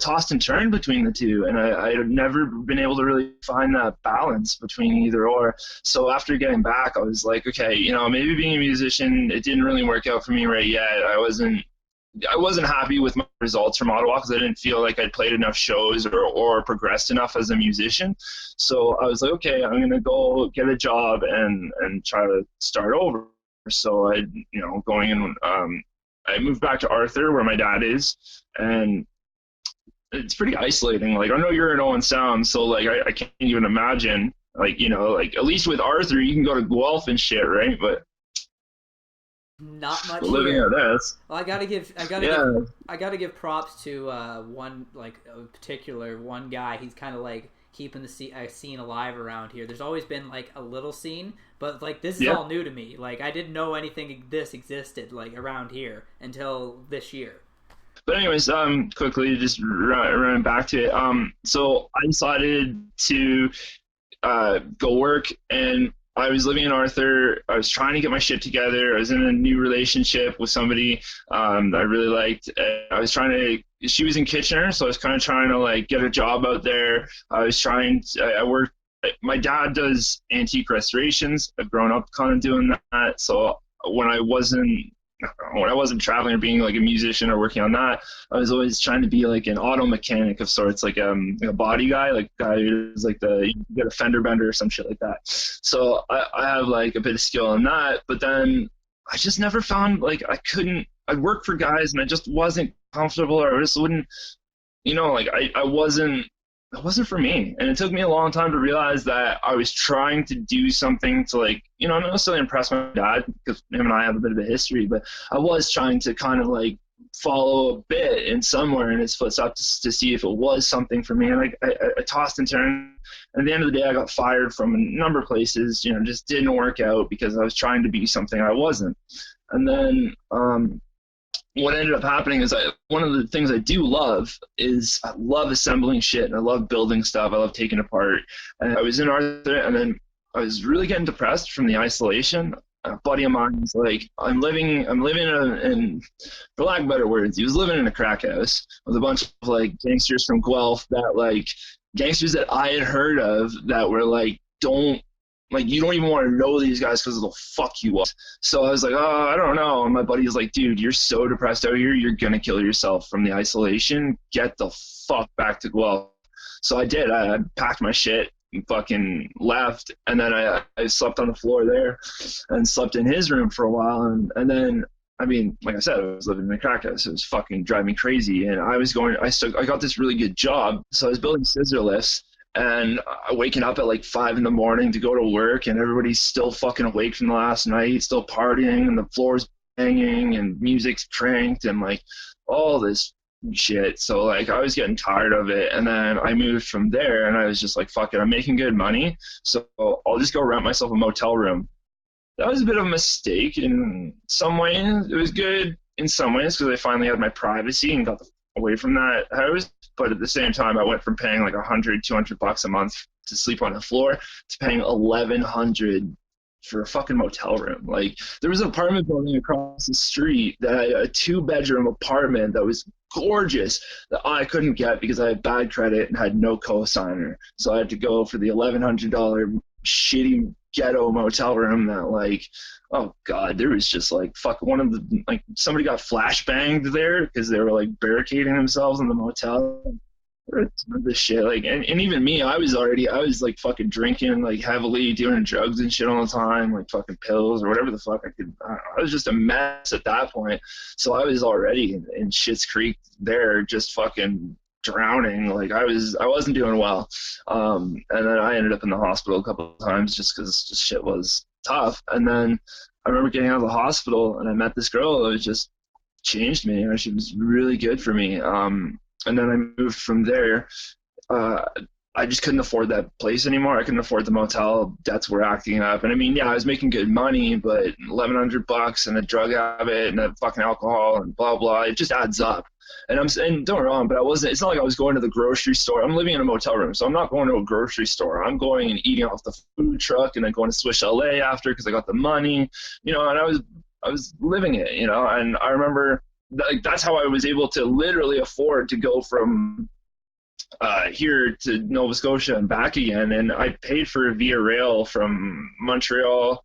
tossed and turned between the two, and I had never been able to really find that balance between either or. So after getting back, I was like, okay, you know, maybe being a musician, it didn't really work out for me right yet. I wasn't happy with my results from Ottawa because I didn't feel like I'd played enough shows or progressed enough as a musician. So I was like, okay, I'm gonna go get a job and try to start over. So I, you know, going in, I moved back to Arthur where my dad is, and it's pretty isolating. Like I know you're in Owen Sound, so like I can't even imagine. Like, you know, like at least with Arthur, you can go to Guelph and shit, right? But not much living here. at this. Well, I gotta give props to one, like a particular one guy. He's kind of like keeping the scene alive around here. There's always been like a little scene, but like this is all new to me. Like I didn't know anything this existed like around here until this year. But anyways, quickly just running back to it. So I decided to go work, and I was living in Arthur. I was trying to get my shit together. I was in a new relationship with somebody that I really liked. I was trying to she was in Kitchener, so I was kind of trying to like get a job out there. I worked. My dad does antique restorations. I've grown up kind of doing that. So when I wasn't traveling or being like a musician or working on that, I was always trying to be like an auto mechanic of sorts, like a body guy, like a guy who's like you get a fender bender or some shit like that. So I have like a bit of skill in that, but then I just never found like I'd work for guys and I just wasn't comfortable, or I just wouldn't, like it wasn't for me. And it took me a long time to realize that I was trying to do something to like, not necessarily impress my dad, because him and I have a bit of a history, but I was trying to kind of like follow a bit in somewhere in his footsteps to see if it was something for me. And I tossed and turned. And at the end of the day, I got fired from a number of places, just didn't work out because I was trying to be something I wasn't. And then, what ended up happening is one of the things I do love is I love assembling shit and I love building stuff. I love taking apart. And I was in Arthur, and then I was really getting depressed from the isolation. A buddy of mine was like, I'm living in, for lack of better words, he was living in a crack house with a bunch of like gangsters from Guelph gangsters that I had heard of that were like, you don't even want to know these guys because they'll fuck you up. So I was like, oh, I don't know. And my buddy's like, dude, you're so depressed out here. You're going to kill yourself from the isolation. Get the fuck back to Guelph. So I did. I packed my shit and fucking left. And then I slept on the floor there and slept in his room for a while. And then, I mean, like I said, I was living in a crack house. It was fucking driving me crazy. And I got this really good job. So I was building scissor lifts. And waking up at like 5 a.m. to go to work, and everybody's still fucking awake from the last night, still partying, and the floor's banging, and music's cranked, and like all this shit. So like I was getting tired of it, and then I moved from there, and I was just like, fuck it, I'm making good money, so I'll just go rent myself a motel room. That was a bit of a mistake in some ways. It was good in some ways because I finally had my privacy and got away from that house. But at the same time, I went from paying like $100-200 a month to sleep on the floor to paying $1,100 for a fucking motel room. Like, there was an apartment building across the street that had a 2-bedroom apartment that was gorgeous that I couldn't get because I had bad credit and had no co-signer. So I had to go for the $1,100 shitty ghetto motel room that, like, oh god, there was just like somebody got flashbanged there because they were like barricading themselves in the motel. This shit, like, and even me, I was like fucking drinking like heavily, doing drugs and shit all the time, like fucking pills or whatever the fuck I could. I was just a mess at that point. So I was already in Schitt's Creek there, just fucking drowning. Like I wasn't doing well. And then I ended up in the hospital a couple of times just because shit was tough. And then I remember getting out of the hospital and I met this girl that was just changed me. She was really good for me. And then I moved from there. I just couldn't afford that place anymore. I couldn't afford the motel. Debts were acting up. And I mean, yeah, I was making good money, but $1,100 and a drug habit and a fucking alcohol and blah, blah, it just adds up. And don't get me wrong, but it's not like I was going to the grocery store. I'm living in a motel room, so I'm not going to a grocery store. I'm going and eating off the food truck and then going to Swiss LA after because I got the money, and I was living it, and I remember that's how I was able to literally afford to go from here to Nova Scotia and back again. And I paid for Via Rail from Montreal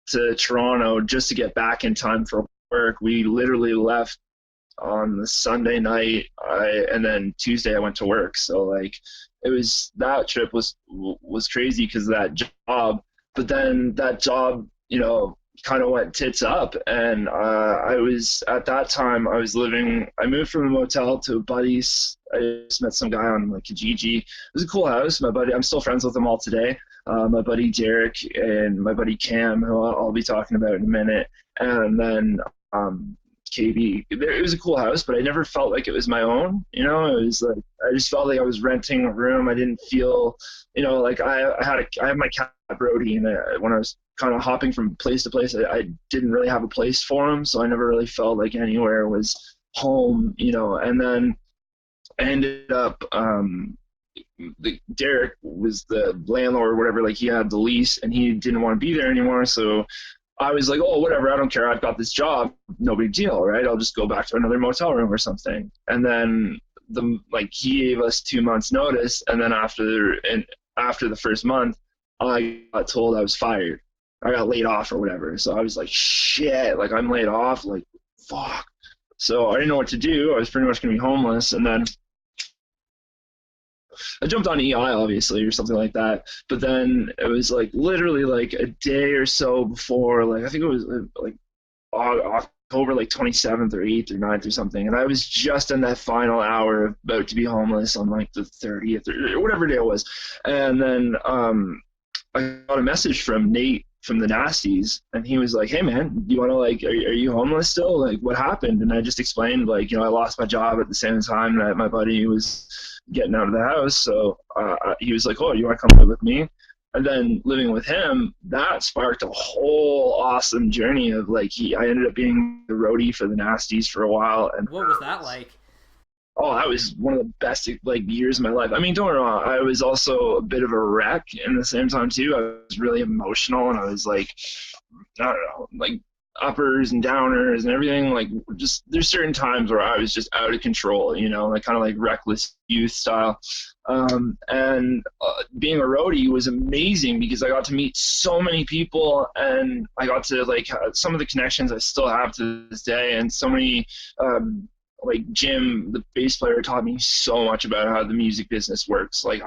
to Toronto just to get back in time for work. We literally left on the Sunday night, and then Tuesday I went to work. So like that trip was crazy because of that job. But then that job, kind of went tits up, and I was at that time I moved from a motel to a buddy's. I just met some guy on like Kijiji. It was a cool house. My buddy, I'm still friends with them all today. My buddy Derek and my buddy Cam, who I'll be talking about in a minute, and then KB. It was a cool house, but I never felt like it was my own. It was like I just felt like I was renting a room. I didn't feel, like I had my cat Brody, and when I was kind of hopping from place to place, I didn't really have a place for him, so I never really felt like anywhere was home. And then I ended up. Derek was the landlord or whatever. Like he had the lease, and he didn't want to be there anymore, so I was like, oh, whatever, I don't care. I've got this job. No big deal, right? I'll just go back to another motel room or something. And then he gave us 2 months notice. And then after the first month, I got told I was fired. I got laid off or whatever. So I was like, shit, like I'm laid off, like fuck. So I didn't know what to do. I was pretty much going to be homeless. And then I jumped on EI, obviously, or something like that. But then it was like literally like a day or so before, like I think it was like October like 27th or 8th or 9th or something. And I was just in that final hour of about to be homeless on like the 30th or whatever day it was. And then I got a message from Nate from the Nasties, and he was like, hey man, do you want to like, are you homeless still? Like what happened? And I just explained like, I lost my job at the same time that my buddy was getting out of the house. So he was like, oh, you want to come live with me? And then living with him, that sparked a whole awesome journey of like, I ended up being the roadie for the Nasties for a while. And what was that like? Oh, that was one of the best like years of my life. I mean, don't get me wrong, I was also a bit of a wreck in the same time too. I was really emotional, and I was like, I don't know, like uppers and downers and everything. Like just there's certain times where I was just out of control, like kind of like reckless youth style. And being a roadie was amazing because I got to meet so many people, and I got to like some of the connections I still have to this day, and so many. Like Jim, the bass player, taught me so much about how the music business works. Like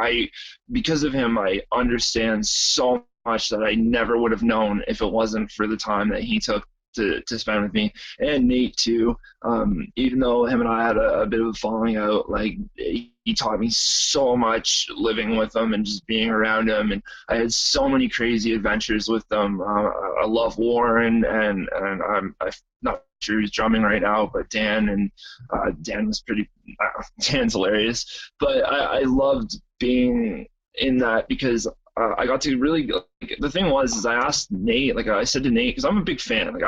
because of him, I understand so much that I never would have known if it wasn't for the time that he took to spend with me. And Nate too, even though him and I had a bit of a falling out, like he taught me so much living with him and just being around him. And I had so many crazy adventures with them. I love Warren, and I'm not sure he's drumming right now, but Dan was Dan's hilarious. But I loved being in that because I got to really, like, the thing was I asked Nate, like I said to Nate, because I'm a big fan, like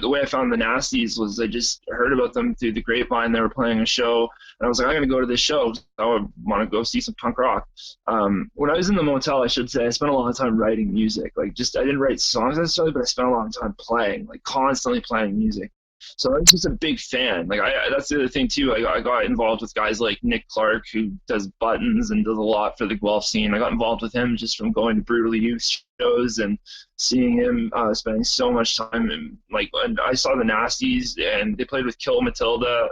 the way I found the Nasties was I just heard about them through the grapevine. They were playing a show, and I was like, I'm gonna go to this show. I would want to go see some punk rock. When I was in the motel, I should say, I spent a lot of time writing music. Like I didn't write songs necessarily, but I spent a lot of time playing, like constantly playing music. So I'm just a big fan. Like that's the other thing too. I got involved with guys like Nick Clark, who does buttons and does a lot for the Guelph scene. I got involved with him just from going to Brutally Youth shows and seeing him spending so much time. And I saw the Nasties, and they played with Kill Matilda.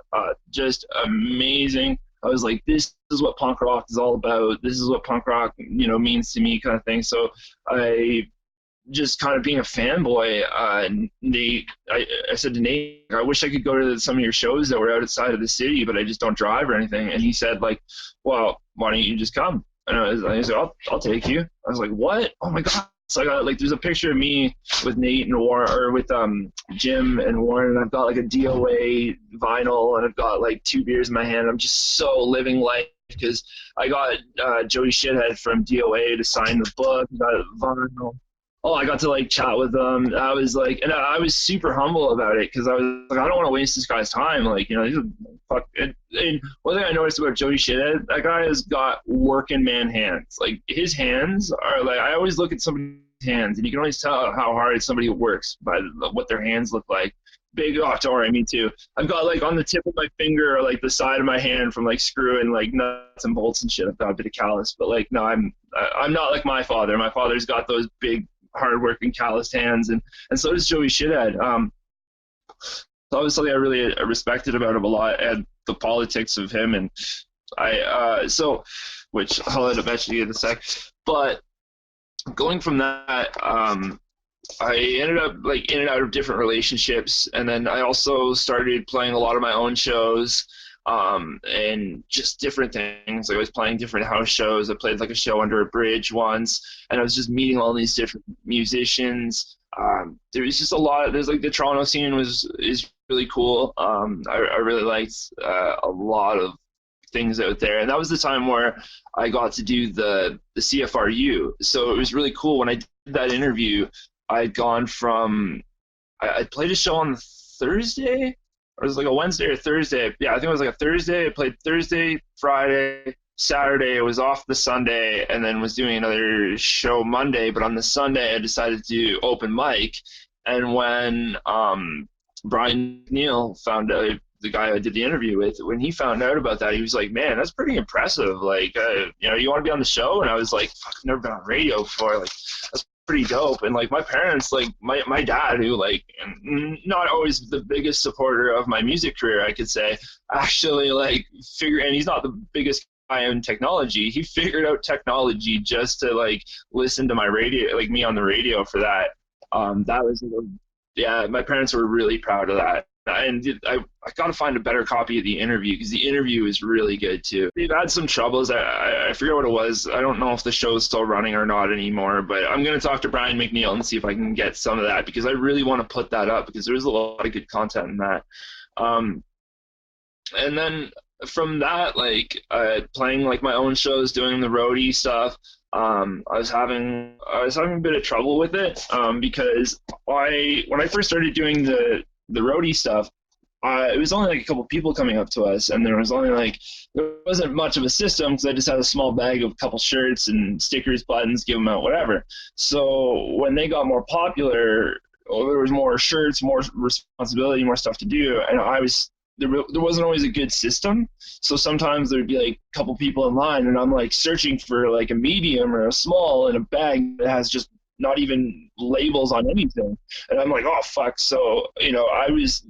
Just amazing. I was like, this is what punk rock is all about. This is what punk rock, means to me, kind of thing. So I just kind of being a fanboy, Nate, I said to Nate, I wish I could go to some of your shows that were outside of the city, but I just don't drive or anything. And he said, like, well, why don't you just come? And I was like, I'll take you. I was like, what? Oh my God. So I got there's a picture of me with Nate and Warren, or with Jim and Warren, and I've got like a DOA vinyl, and I've got like 2 beers in my hand. I'm just so living life because I got Joey Shithead from DOA to sign the book. I got a vinyl. Oh, I got to like chat with them. I was like, and I was super humble about it because I was like, I don't want to waste this guy's time. Like, he's a fuck. And one thing I noticed about Joey Shithead, that guy has got working man hands. Like his hands are like, I always look at somebody's hands, and you can always tell how hard somebody works by what their hands look like. Big, oh, don't worry, me too. I've got like on the tip of my finger or like the side of my hand from like screwing like nuts and bolts and shit. I've got a bit of callus, but like no, I'm not like my father. My father's got those big, hardworking, calloused hands, and so does Joey Shithead. So obviously, I really respected about him a lot, and the politics of him, and which I'll end up mentioning in a sec. But going from that, I ended up like in and out of different relationships, and then I also started playing a lot of my own shows. And just different things. Like I was playing different house shows. I played like a show under a bridge once, and I was just meeting all these different musicians. There was just a lot. There's like the Toronto scene is really cool. I really liked a lot of things out there, and that was the time where I got to do the CFRU. So it was really cool when I did that interview. I'd gone from I played a show on Thursday. Or it was like a Wednesday or Thursday. Yeah, I think it was like a Thursday. I played Thursday, Friday, Saturday. I was off the Sunday, and then was doing another show Monday. But on the Sunday, I decided to do open mic. And when Brian McNeil found out, the guy I did the interview with, when he found out about that, he was like, "Man, that's pretty impressive. Like, you want to be on the show?" And I was like, "Fuck, I've never been on radio before. Like, that's pretty dope." And like my parents, like my dad, who like not always the biggest supporter of my music career, I could say, actually like and he's not the biggest guy in technology. He figured out technology just to like listen to my radio, like me on the radio for that. That was, yeah, my parents were really proud of that. And I got to find a better copy of the interview because the interview is really good too. We've had some troubles. I forget what it was. I don't know if the show is still running or not anymore, but I'm going to talk to Brian McNeil and see if I can get some of that because I really want to put that up because there's a lot of good content in that. And then from that, like playing like my own shows, doing the roadie stuff, I was having a bit of trouble with it because when I first started doing the roadie stuff, it was only like a couple people coming up to us, and there wasn't much of a system because I just had a small bag of a couple shirts and stickers, buttons, give them out, whatever. So when they got more popular, there was more shirts, more responsibility, more stuff to do, and there wasn't always a good system. So sometimes there'd be like a couple people in line, and I'm like searching for like a medium or a small in a bag that has just not even labels on anything. And I'm like, oh, fuck. So, I was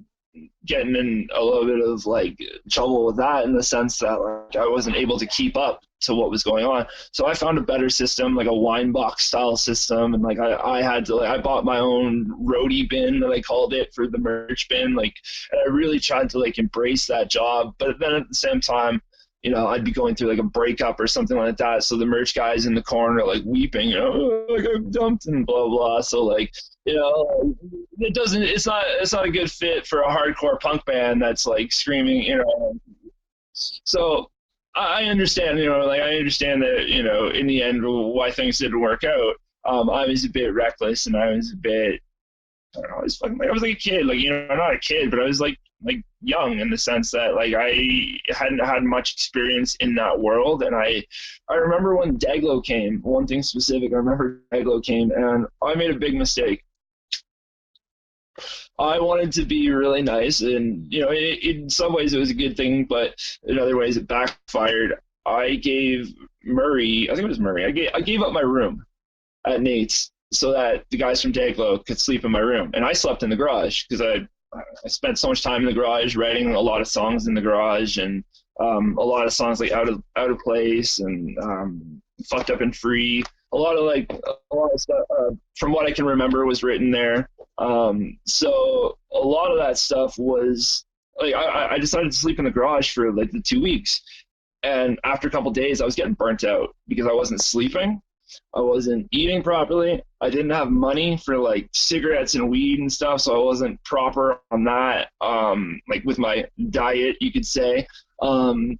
getting in a little bit of like trouble with that in the sense that like I wasn't able to keep up to what was going on. So I found a better system, like a wine box style system. And like I bought my own roadie bin that I called it for the merch bin. Like, and I really tried to like embrace that job. But then at the same time, I'd be going through like a breakup or something like that. So the merch guys in the corner like weeping, like I'm dumped and blah, blah. So like, it's not a good fit for a hardcore punk band that's like screaming, So I understand, I understand that, in the end why things didn't work out. I was a bit reckless and I was a bit, I don't know, I was like a kid, like, not a kid, but I was like young in the sense that like I hadn't had much experience in that world. And I remember when Daglo came, one thing specific, I remember Daglo came and I made a big mistake. I wanted to be really nice and, in some ways it was a good thing, but in other ways it backfired. I gave Murray, I think it was Murray, I gave up my room at Nate's so that the guys from Daglo could sleep in my room. And I slept in the garage because I spent so much time in the garage writing a lot of songs in the garage and a lot of songs like out of place and fucked up and free. A lot of stuff from what I can remember was written there. So a lot of that stuff was like I decided to sleep in the garage for like the 2 weeks, and after a couple of days I was getting burnt out because I wasn't sleeping. I wasn't eating properly. I didn't have money for like cigarettes and weed and stuff, so I wasn't proper on that. Like with my diet, you could say. And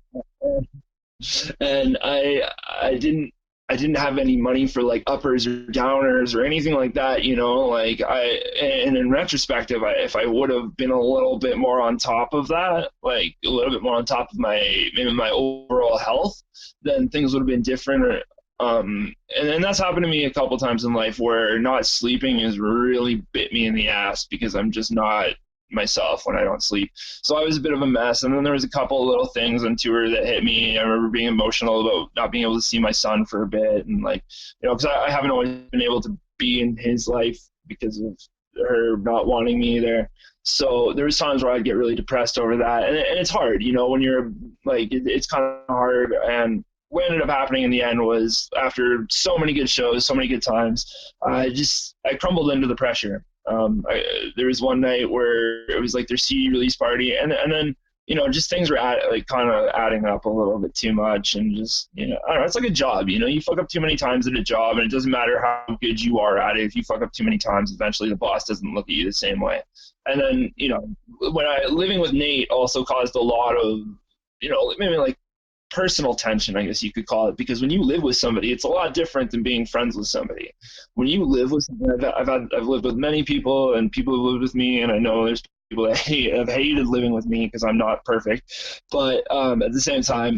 I didn't have any money for like uppers or downers or anything like that, like and in retrospective, if I would have been a little bit more on top of that, like a little bit more on top of maybe my overall health, then things would have been different. And that's happened to me a couple times in life where not sleeping has really bit me in the ass because I'm just not myself when I don't sleep. So I was a bit of a mess. And then there was a couple of little things on tour that hit me. I remember being emotional about not being able to see my son for a bit. And like, because I haven't always been able to be in his life because of her not wanting me there. So there was times where I'd get really depressed over that. And it's hard, when you're like, it's kind of hard. And what ended up happening in the end was after so many good shows, so many good times, I crumbled under the pressure. There was one night where it was like their CD release party, and then just things were kind of adding up a little bit too much, and just I don't know, it's like a job. You fuck up too many times at a job, and it doesn't matter how good you are at it. If you fuck up too many times, eventually the boss doesn't look at you the same way. And then when living with Nate also caused a lot of maybe like personal tension, I guess you could call it, because when you live with somebody, it's a lot different than being friends with somebody. When you live with somebody, I've lived with many people, and people have lived with me, and I know there's people that have hated living with me because I'm not perfect. But at the same time,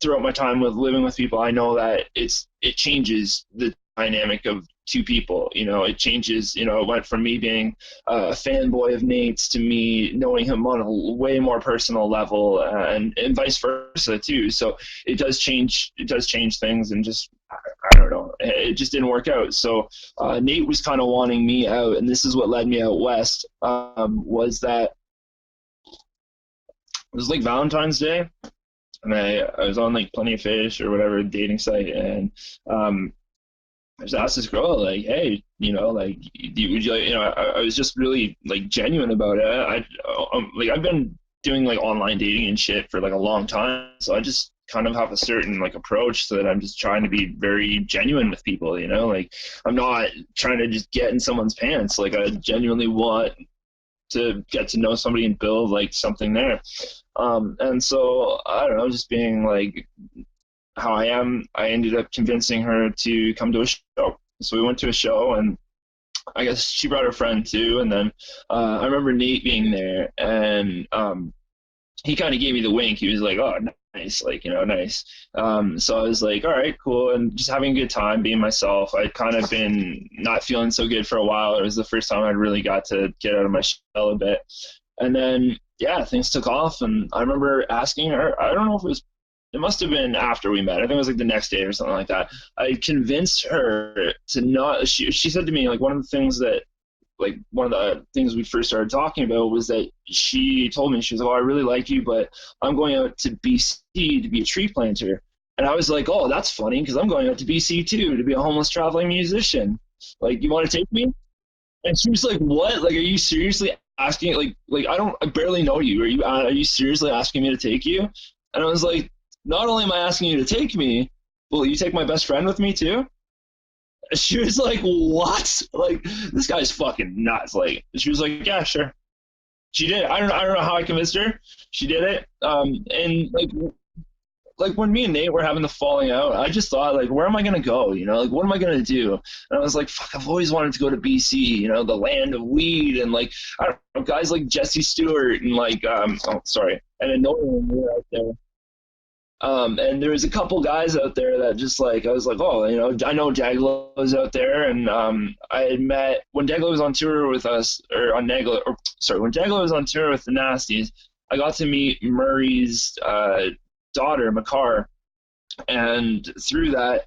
throughout my time with living with people, I know that it changes the dynamic of two people. You know, it changes. You know, it went from me being a fanboy of Nate's to me knowing him on a way more personal level, and vice versa too. So it does change. It does change things, and just I don't know. It just didn't work out. So Nate was kind of wanting me out, and this is what led me out west. Was that it was like Valentine's Day, and I was on like Plenty of Fish or whatever dating site, and I just asked this girl like, hey, you know, like, would you like, you know, I was just really like genuine about it. Like I've been doing like online dating and shit for like a long time, so I just kind of have a certain like approach so that I'm just trying to be very genuine with people, you know, like I'm not trying to just get in someone's pants. Like I genuinely want to get to know somebody and build like something there. And so I don't know, just being like how I am, I ended up convincing her to come to a show. So we went to a show, and I guess she brought her friend too. And then I remember Nate being there, and he kind of gave me the wink. He was like, oh, nice, like, you know, nice. So I was like, all right, cool. And just having a good time, being myself. I'd kind of been not feeling so good for a while. It was the first time I really got to get out of my shell a bit. And then, yeah, things took off. And I remember asking her, I don't know if it must have been after we met. I think it was like the next day or something like that. I convinced her to not, she said to me, like, one of the things we first started talking about was that she told me, she was like, oh, I really like you, but I'm going out to BC to be a tree planter. And I was like, oh, that's funny, because I'm going out to BC too, to be a homeless traveling musician. Like, you want to take me? And she was like, what? Like, are you seriously asking? Like I barely know you. Are you seriously asking me to take you? And I was like, not only am I asking you to take me, will you take my best friend with me too? She was like, what? Like, this guy's fucking nuts. Like, she was like, yeah, sure. She did it. I don't know how I convinced her. She did it. And like when me and Nate were having the falling out, I just thought, like, where am I gonna go? You know, like, what am I gonna do? And I was like, fuck, I've always wanted to go to BC, you know, the land of weed, and like, I don't know, guys like Jesse Stewart and like, and Annoying were out there. And there was a couple guys out there that just like, I was like, oh, you know, I know Jaglo's out there, and I had met when Jaglo was on tour with us, when Jaglo was on tour with the Nasties, I got to meet Murray's daughter, Makar, and through that,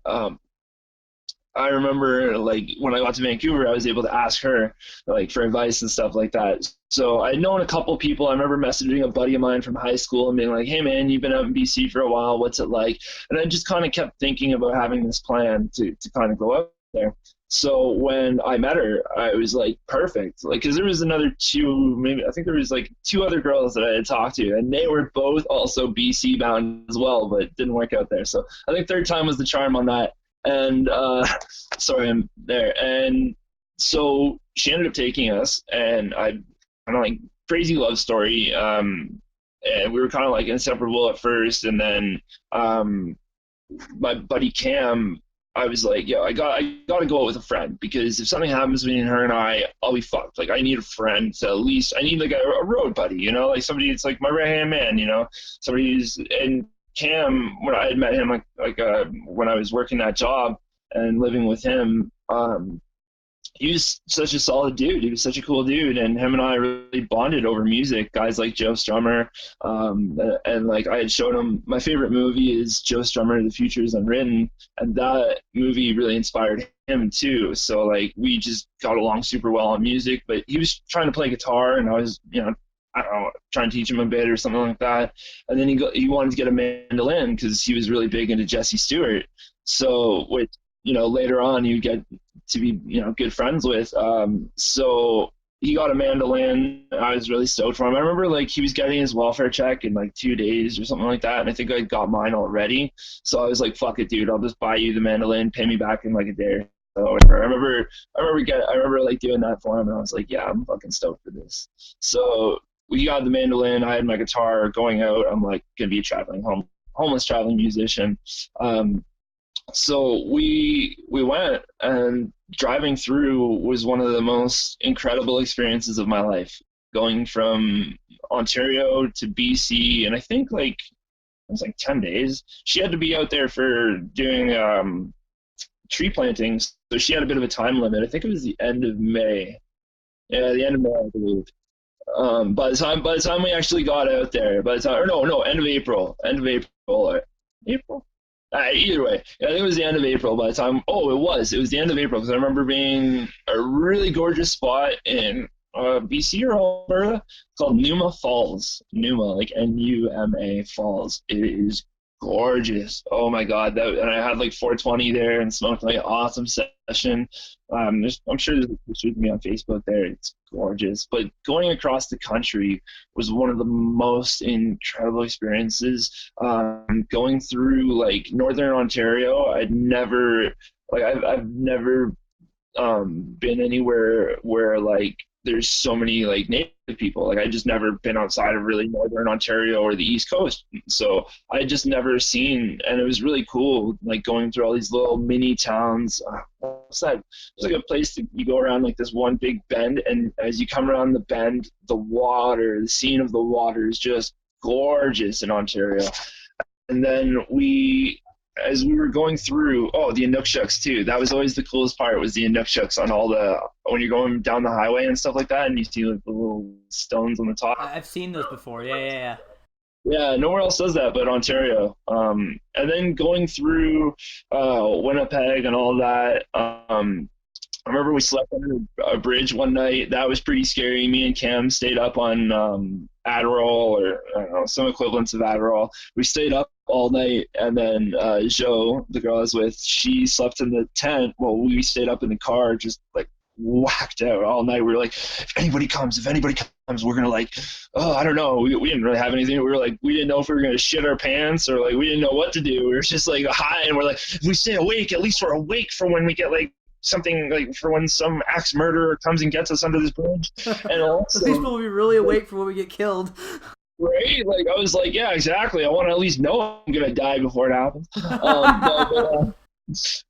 I remember, like, when I got to Vancouver, I was able to ask her, like, for advice and stuff like that. So I'd known a couple people. I remember messaging a buddy of mine from high school and being like, hey, man, you've been out in BC for a while. What's it like? And I just kind of kept thinking about having this plan to kind of go out there. So when I met her, I was like, perfect. Like, because there was another I think there was like two other girls that I had talked to, and they were both also BC bound as well, but it didn't work out there. So I think third time was the charm on that. And sorry, I'm there. And so she ended up taking us, and I kind of like crazy love story. And we were kind of like inseparable at first, and then my buddy Cam, I was like, yo, I got to go out with a friend, because if something happens between her and I'll be fucked. Like, I need a friend to at least, I need like a road buddy, you know, like somebody that's like my right hand man, you know, somebody who's, and Cam, when I had met him, when I was working that job and living with him, he was such a solid dude. He was such a cool dude, and him and I really bonded over music. Guys like Joe Strummer, and like I had shown him my favorite movie is Joe Strummer, The Future Is Unwritten, and that movie really inspired him too. So like we just got along super well on music. But he was trying to play guitar, and I was, you know, I don't know, trying to teach him a bit or something like that. And then he wanted to get a mandolin because he was really big into Jesse Stewart. So with, you know, later on you get to be, you know, good friends with. So he got a mandolin. I was really stoked for him. I remember like he was getting his welfare check in like 2 days or something like that, and I think I got mine already. So I was like, fuck it, dude, I'll just buy you the mandolin, pay me back in like a day. So whatever. I remember like doing that for him, and I was like, yeah, I'm fucking stoked for this. So we got the mandolin, I had my guitar. Going out, I'm like gonna be a homeless traveling musician. So we went, and driving through was one of the most incredible experiences of my life. Going from Ontario to BC, and I think like it was like 10 days. She had to be out there for doing tree plantings, so So she had a bit of a time limit. I think it was the end of May. Yeah, the end of May, I believe. By the time we actually got out there, by the time, or no, end of April, April. Either way, yeah, I think it was the end of April. By the time, it was the end of April because I remember being a really gorgeous spot in BC or Alberta called Numa Falls. Numa, like Numa Falls. It is gorgeous. Oh my god, and I had like 420 there and smoked like an awesome session. I'm sure there's pictures of me on Facebook there. It's gorgeous. But going across the country was one of the most incredible experiences. Going through like Northern Ontario, I've never been anywhere where like there's so many like native people. Like I just never been outside of really Northern Ontario or the East Coast. So I just never seen, and it was really cool, like going through all these little mini towns. What's that? It's like a place that you go around like this one big bend, and as you come around the bend, the scene of the water is just gorgeous in Ontario. And then as we were going through, the Inuksuks too. That was always the coolest part, was the Inuksuks on when you're going down the highway and stuff like that, and you see like the little stones on the top. I've seen those before. Yeah. Yeah, nowhere else does that but Ontario. And then going through Winnipeg and all that. I remember we slept under a bridge one night. That was pretty scary. Me and Cam stayed up on Adderall, or I don't know, some equivalents of Adderall. We stayed up all night, and then Jo, the girl I was with, she slept in the tent while we stayed up in the car, just like whacked out all night. We were like, if anybody comes, we're gonna like, I don't know. We didn't really have anything. We were like, we didn't know if we were gonna shit our pants or like we didn't know what to do. We were just like high, and we're like, if we stay awake, at least we're awake for when we get like something, like for when some axe murderer comes and gets us under this bridge. And also, at least we'll be really awake for when we get killed. Right? Like I was like, yeah, exactly. I want to at least know I'm gonna die before it happens.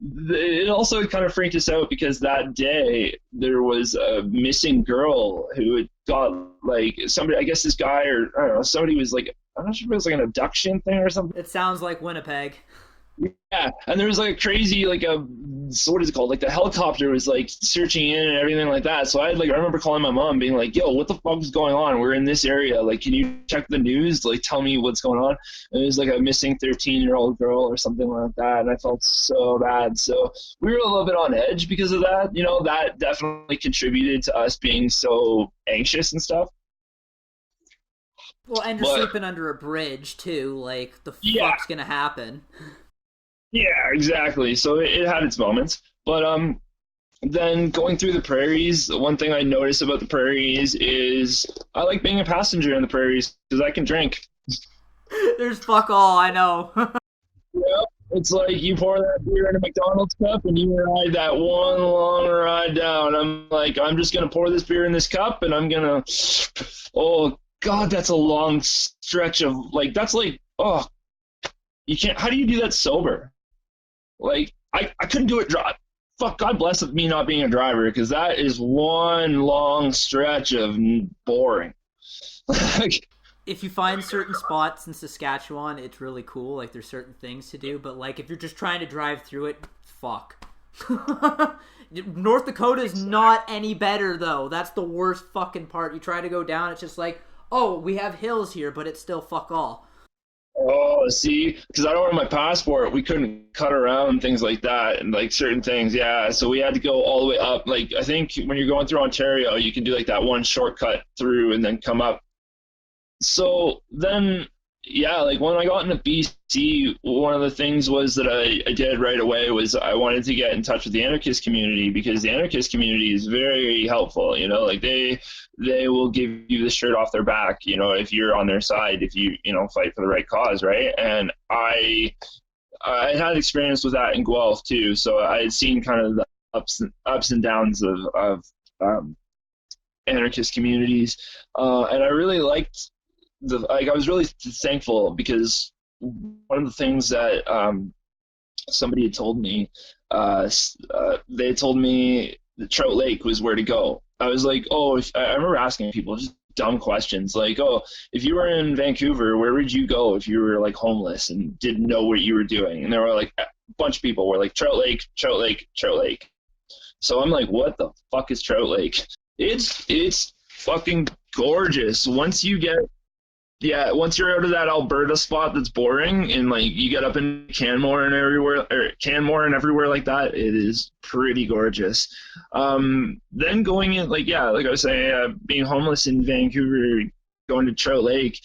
It also kind of freaked us out because that day there was a missing girl who had got like somebody. I guess this guy, or I don't know, somebody was like, I'm not sure if it was like an abduction thing or something. It sounds like Winnipeg. Yeah, and there was like a crazy, like what is it called? Like the helicopter was like searching in and everything like that. So I remember calling my mom, being like, "Yo, what the fuck is going on? We're in this area. Like, can you check the news? Like, tell me what's going on." And it was like a missing 13-year-old girl or something like that, and I felt so bad. So we were a little bit on edge because of that. You know, that definitely contributed to us being so anxious and stuff. Well, and you're sleeping under a bridge too. Like, the fuck's gonna happen? Yeah, exactly. So it had its moments. But then going through the prairies, the one thing I noticed about the prairies is I like being a passenger in the prairies because I can drink. There's fuck all, I know. Yeah, it's like you pour that beer in a McDonald's cup and you ride that one long ride down. I'm like, I'm just going to pour this beer in this cup and I'm going to, oh, God, that's a long stretch of, like, that's like, oh, you can't, how do you do that sober? Like, I couldn't do it dry. Fuck, God bless me not being a driver, because that is one long stretch of boring. If you find certain spots in Saskatchewan, it's really cool. Like, there's certain things to do, but like if you're just trying to drive through it, fuck. North Dakota is not any better though. That's the worst fucking part. You try to go down, it's just like, oh, we have hills here, but it's still fuck all. Oh, see, because I don't have my passport, we couldn't cut around things like that and like certain things. Yeah, so we had to go all the way up. Like, I think when you're going through Ontario, you can do like that one shortcut through and then come up. So then, yeah, like when I got into BC, one of the things was that I did right away was I wanted to get in touch with the anarchist community, because the anarchist community is very helpful. You know, like they will give you the shirt off their back, you know, if you're on their side, if you fight for the right cause, right? And I had experience with that in Guelph too, so I had seen kind of the ups and downs of anarchist communities, and I really liked I was really thankful, because one of the things that somebody had told me, they told me that Trout Lake was where to go. I was like, I remember asking people just dumb questions like, if you were in Vancouver, where would you go if you were like homeless and didn't know what you were doing? And there were like a bunch of people were like, Trout Lake, Trout Lake, Trout Lake. So I'm like, what the fuck is Trout Lake? It's fucking gorgeous. Once you're out of that Alberta spot that's boring, and like you get up in Canmore and everywhere like that, it is pretty gorgeous. Then going in, like I was saying, being homeless in Vancouver, going to Trout Lake,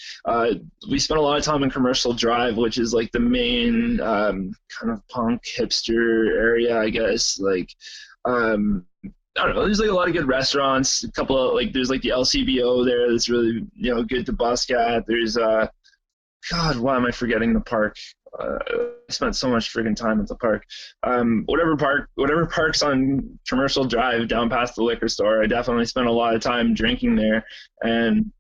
we spent a lot of time in Commercial Drive, which is like the main kind of punk hipster area, I guess. Like, I don't know. There's like a lot of good restaurants. A couple of there's like the LCBO there that's really good to busk at. There's God, why am I forgetting the park? I spent so much freaking time at the park. Whatever park's on Commercial Drive down past the liquor store. I definitely spent a lot of time drinking there, and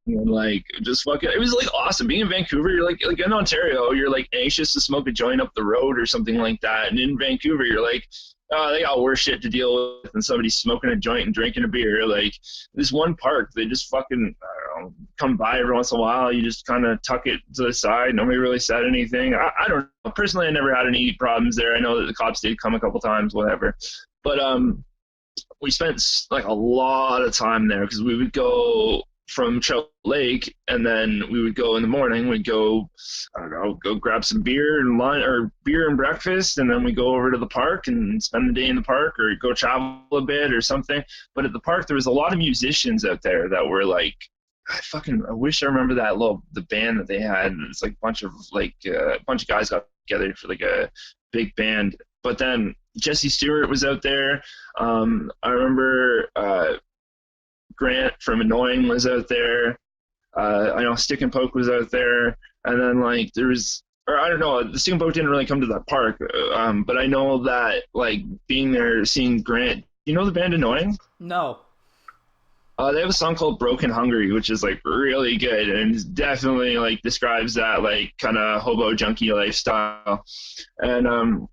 like just fucking. It was like awesome being in Vancouver. You're like in Ontario, you're like anxious to smoke a joint up the road or something like that, and in Vancouver, you're like, oh, they got worse shit to deal with than somebody smoking a joint and drinking a beer. Like this one park, they just fucking, I don't know, come by every once in a while. You just kind of tuck it to the side. Nobody really said anything. I don't know. Personally, I never had any problems there. I know that the cops did come a couple times, whatever. But we spent like a lot of time there because we would go from Trout Lake, and then we would go in the morning. We'd go, I don't know, go grab some beer and lunch or beer and breakfast, and then we go over to the park and spend the day in the park, or go travel a bit or something. But at the park, there was a lot of musicians out there that were like, I wish I remember the band that they had. It's like a bunch of guys got together for like a big band. But then Jesse Stewart was out there. I remember Grant from Annoying was out there. I know Stick and Poke was out there, and then like I don't know, the Stick and Poke didn't really come to that park, but I know that like being there, seeing Grant. You know the band Annoying? No. They have a song called Broken Hungry, which is like really good and definitely like describes that like kind of hobo junkie lifestyle. And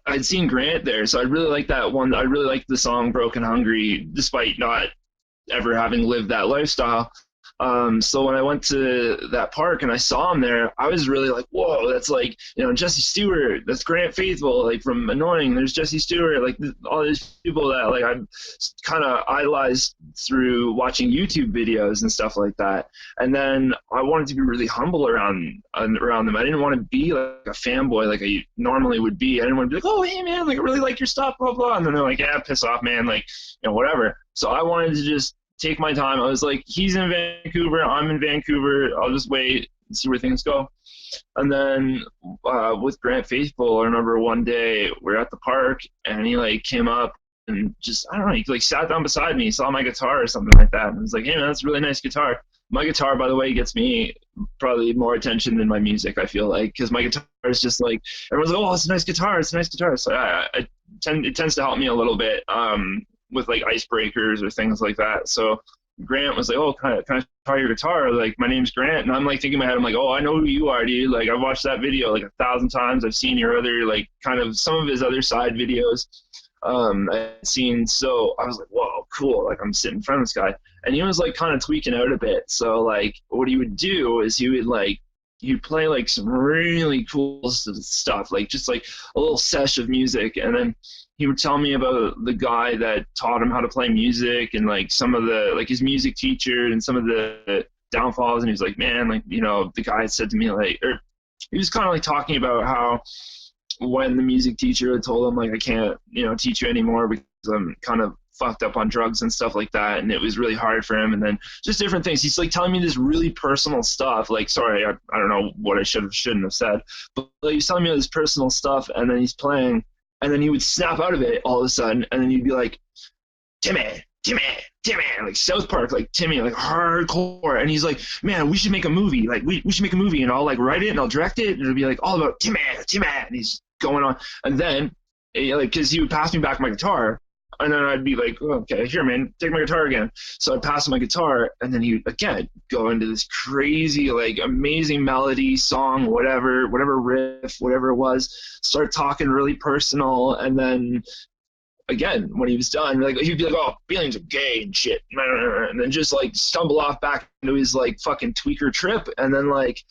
I'd seen Grant there, so I really like that one. I really like the song Broken Hungry, despite not ever having lived that lifestyle. So when I went to that park and I saw him there, I was really like, whoa, that's like, Jesse Stewart, that's Grant Faithful, like from Annoying, there's Jesse Stewart, like all these people that like I've kind of idolized through watching YouTube videos and stuff like that. And then I wanted to be really humble around them. I didn't want to be like a fanboy like I normally would be. I didn't want to be like, oh, hey man, like I really like your stuff, blah, blah. And then they're like, yeah, piss off, man, like, whatever. So I wanted to just take my time. I was like, he's in Vancouver, I'm in Vancouver, I'll just wait and see where things go. And then with Grant Faithful, I remember one day we're at the park and he like came up and just, I don't know, he like sat down beside me, saw my guitar or something like that, and was like, hey man, that's a really nice guitar. My guitar, by the way, gets me probably more attention than my music, I feel like, because my guitar is just like, everyone's like, oh, it's a nice guitar, it's a nice guitar. So it tends to help me a little bit with like icebreakers or things like that. So Grant was like, oh, can I try your guitar? Like, my name's Grant. And I'm like thinking in my head, I'm like, oh, I know who you are, dude. Like, I've watched that video like 1,000 times. I've seen your other, like, kind of some of his other side videos I've seen. So I was like, whoa, cool. Like, I'm sitting in front of this guy. And he was like kind of tweaking out a bit. So like what he would do is he'd play like some really cool stuff, like just like a little sesh of music. And then he would tell me about the guy that taught him how to play music and like some of the, like his music teacher and some of the downfalls. And he was like, man, like, the guy had said to me, like, or he was kind of like talking about how when the music teacher had told him, like, I can't, teach you anymore because I'm kind of fucked up on drugs and stuff like that, and it was really hard for him. And then just different things. He's like telling me this really personal stuff. Like, sorry, I don't know what I shouldn't have said, but like, he's telling me all this personal stuff, and then he's playing, and then he would snap out of it all of a sudden, and then he'd be like, Timmy, like South Park, like Timmy, like hardcore. And he's like, man, we should make a movie. Like, we should make a movie, and I'll like write it and I'll direct it, and it'll be like all about Timmy. And he's going on, and then like, because he would pass me back my guitar. And then I'd be like, oh, okay, here, man, take my guitar again. So I'd pass him my guitar, and then he would, again, go into this crazy, like, amazing melody, song, whatever riff, whatever it was, start talking really personal. And then, again, when he was done, like, he'd be like, oh, feelings are gay and shit. And then just, like, stumble off back into his, like, fucking tweaker trip. And then, like,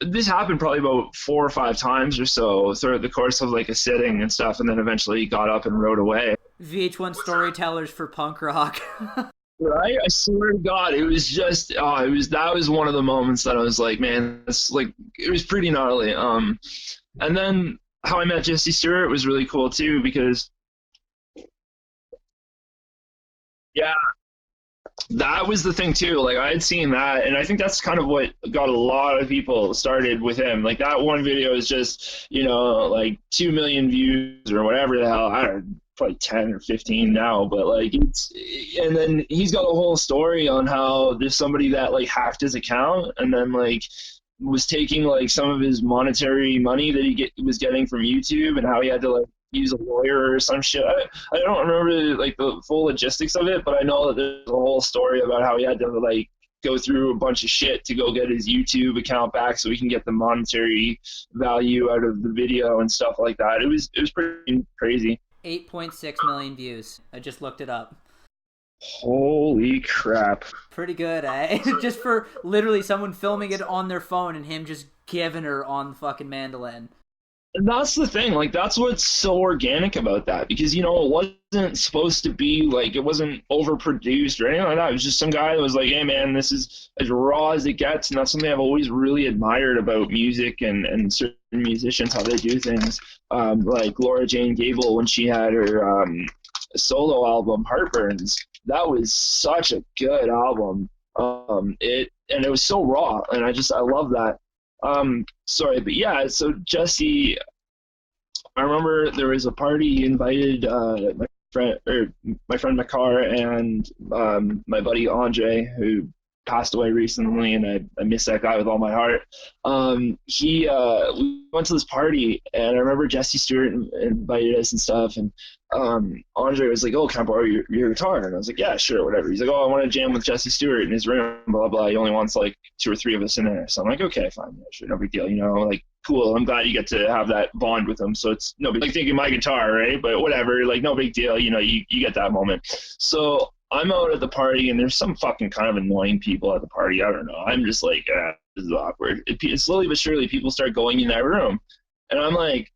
this happened probably about 4 or 5 times or so throughout the course of like a sitting and stuff, and then eventually he got up and rode away. VH1 storytellers for punk rock. Right? I swear to God, it was just that was one of the moments that I was like, man, it's like it was pretty gnarly. And then how I met Jesse Stewart was really cool too, because yeah, that was the thing too. Like I had seen that, and I think that's kind of what got a lot of people started with him. Like that one video is just, like 2 million views or whatever the hell. I don't know, probably 10 or 15 now, but like and then he's got a whole story on how there's somebody that like hacked his account and then like was taking like some of his monetary money that he was getting from YouTube, and how he had to like use a lawyer or some shit. I don't remember like the full logistics of it, but I know that there's a whole story about how he had to like go through a bunch of shit to go get his YouTube account back so he can get the monetary value out of the video and stuff like that. It was pretty crazy. 8.6 million views. I just looked it up. Holy crap. Pretty good, eh? Just for literally someone filming it on their phone and him just giving her on the fucking mandolin. And that's the thing, like that's what's so organic about that, because it wasn't supposed to be like, it wasn't overproduced or anything like that. It was just some guy that was like, hey man, this is as raw as it gets, and that's something I've always really admired about music and certain musicians, how they do things. Like Laura Jane Gable, when she had her solo album Heartburns, that was such a good album. It was so raw, and I love that. Sorry, but yeah, so Jesse, I remember there was a party he invited my friend Makar and my buddy Andre, who passed away recently, and I miss that guy with all my heart. We went to this party, and I remember Jesse Stewart invited us and stuff, and Andre was like, oh, can I borrow your guitar? And I was like, yeah, sure, whatever. He's like, oh, I want to jam with Jesse Stewart in his room, blah, blah. He only wants like 2 or 3 of us in there. So I'm like, okay, fine, yeah, sure, no big deal, like, cool. I'm glad you get to have that bond with him. So it's no big, like thinking my guitar, right? But whatever, like, no big deal, you get that moment. So I'm out at the party, and there's some fucking kind of annoying people at the party. I don't know. I'm just like, this is awkward. Slowly but surely, people start going in that room. And I'm like,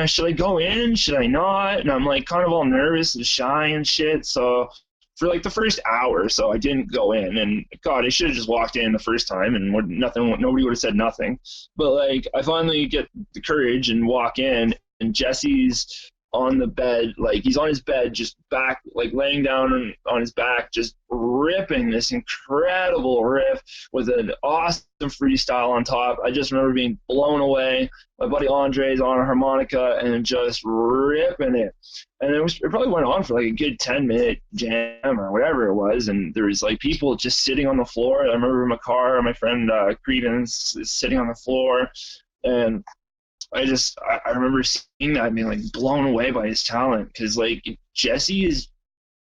should I go in? Should I not? And I'm like kind of all nervous and shy and shit. So for like the first hour or so, I didn't go in. And God, I should have just walked in the first time and nobody would have said nothing. But like, I finally get the courage and walk in, and Jesse's on the bed, like he's on his bed, just back, like laying down on his back, just ripping this incredible riff with an awesome freestyle on top. I just remember being blown away. My buddy Andre's on a harmonica and just ripping it. And it probably went on for like a good 10-minute jam or whatever it was. And there was like people just sitting on the floor. I remember my friend Credence sitting on the floor, and I remember seeing that and being like blown away by his talent, because like Jesse is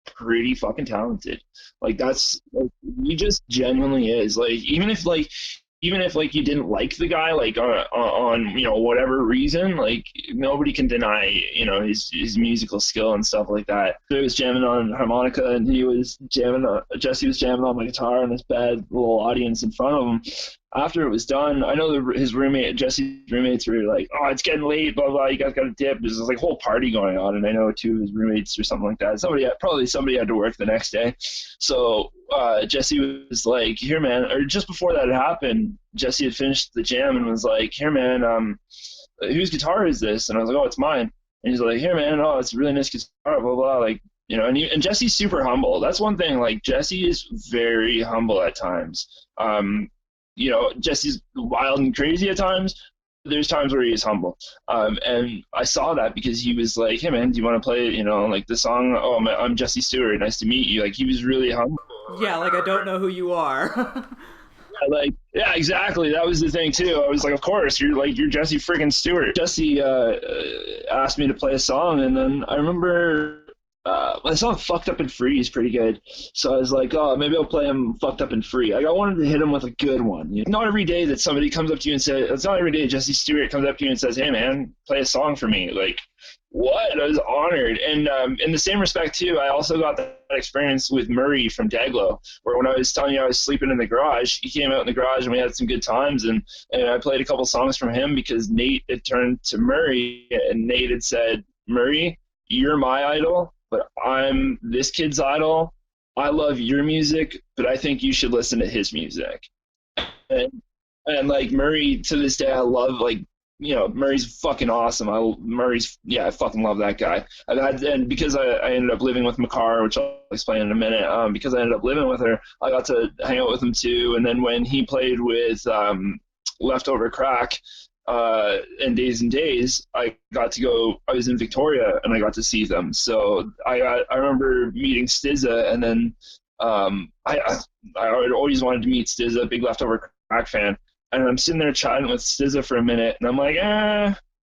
pretty fucking talented. Like that's like, he just genuinely is. Like even if you didn't like the guy, like on whatever reason, like nobody can deny his musical skill and stuff like that. He was jamming on harmonica, and Jesse was jamming on my guitar in this bed, little audience in front of him. After it was done, I know Jesse's roommates were like, oh, it's getting late, blah, blah, you guys got to dip. There's this like whole party going on, and I know 2 of his roommates or something like that. Somebody had to work the next day. So Jesse was like, here, man, or just before that happened, Jesse had finished the jam and was like, here, man, whose guitar is this? And I was like, oh, it's mine. And he's like, here, man, oh, it's a really nice guitar, blah, blah, like, and Jesse's super humble. That's one thing, like, Jesse is very humble at times. Jesse's wild and crazy at times. There's times where he is humble. And I saw that because he was like, hey, man, do you want to play, like the song, oh, I'm Jesse Stewart, nice to meet you. Like, he was really humble. Yeah, like, I don't know who you are. Yeah, exactly. That was the thing, too. I was like, of course, you're Jesse friggin' Stewart. Jesse asked me to play a song, and then I remember the song Fucked Up and Free is pretty good. So I was like, oh, maybe I'll play him Fucked Up and Free. Like, I wanted to hit him with a good one. Not every day that somebody comes up to you and says, it's not every day Jesse Stewart comes up to you and says, hey, man, play a song for me. Like, What? I was honored. And in the same respect, too, I also got that experience with Murray from Daglo, where when I was telling you I was sleeping in the garage, he came out in the garage and we had some good times. And I played a couple songs from him because Nate had turned to Murray and Nate had said, Murray, you're my idol, but I'm this kid's idol. I love your music, but I think you should listen to his music. And, and like Murray, to this day, I love, like, Murray's fucking awesome. I fucking love that guy. And because I ended up living with Makar, which I'll explain in a minute, because I ended up living with her, I got to hang out with him too. And then when he played with Leftover Crack and Days, I got to go. I was in Victoria and I got to see them. So I remember meeting Stizza, and then I always wanted to meet Stizza, big Leftover Crack fan. And I'm sitting there chatting with Stizza for a minute, and I'm like, I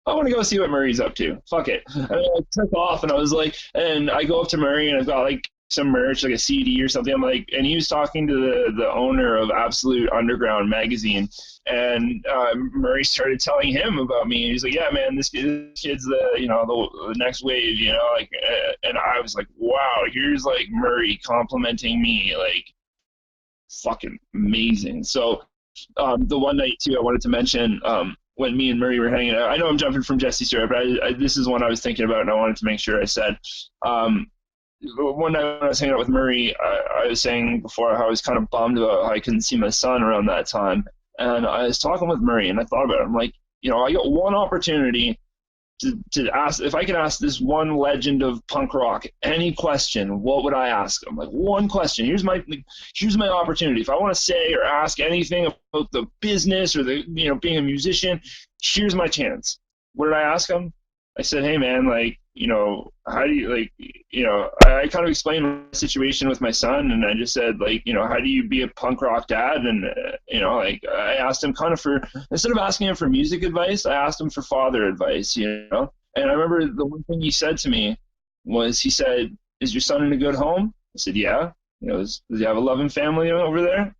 want to go see what Murray's up to. Fuck it. And I took off, and I was like, and I go up to Murray, and I've got like some merch, like a CD or something. I'm like, and he was talking to the owner of Absolute Underground magazine, and Murray started telling him about me. And he's like, yeah, man, this kid's the next wave, like, and I was like, wow, here's like Murray complimenting me, like, fucking amazing. So. The one night too, I wanted to mention when me and Murray were hanging out. I know I'm jumping from Jesse's story, but this is one I was thinking about, and I wanted to make sure I said. One night when I was hanging out with Murray, I was saying before how I was kind of bummed about how I couldn't see my son around that time, and I was talking with Murray, and I thought about it. I'm like, I got one opportunity to ask. If I could ask this one legend of punk rock any question, what would I ask him? Like, one question. Here's my opportunity. If I want to say or ask anything about the business or the being a musician, here's my chance. What did I ask him? I said, hey man, like, how do you, like, I kind of explained my situation with my son, and I just said, like, how do you be a punk rock dad? And like, I asked him kind of instead of asking him for music advice, I asked him for father advice, And I remember the one thing he said to me was, he said, is your son in a good home? I said, yeah. He goes, does he have a loving family over there?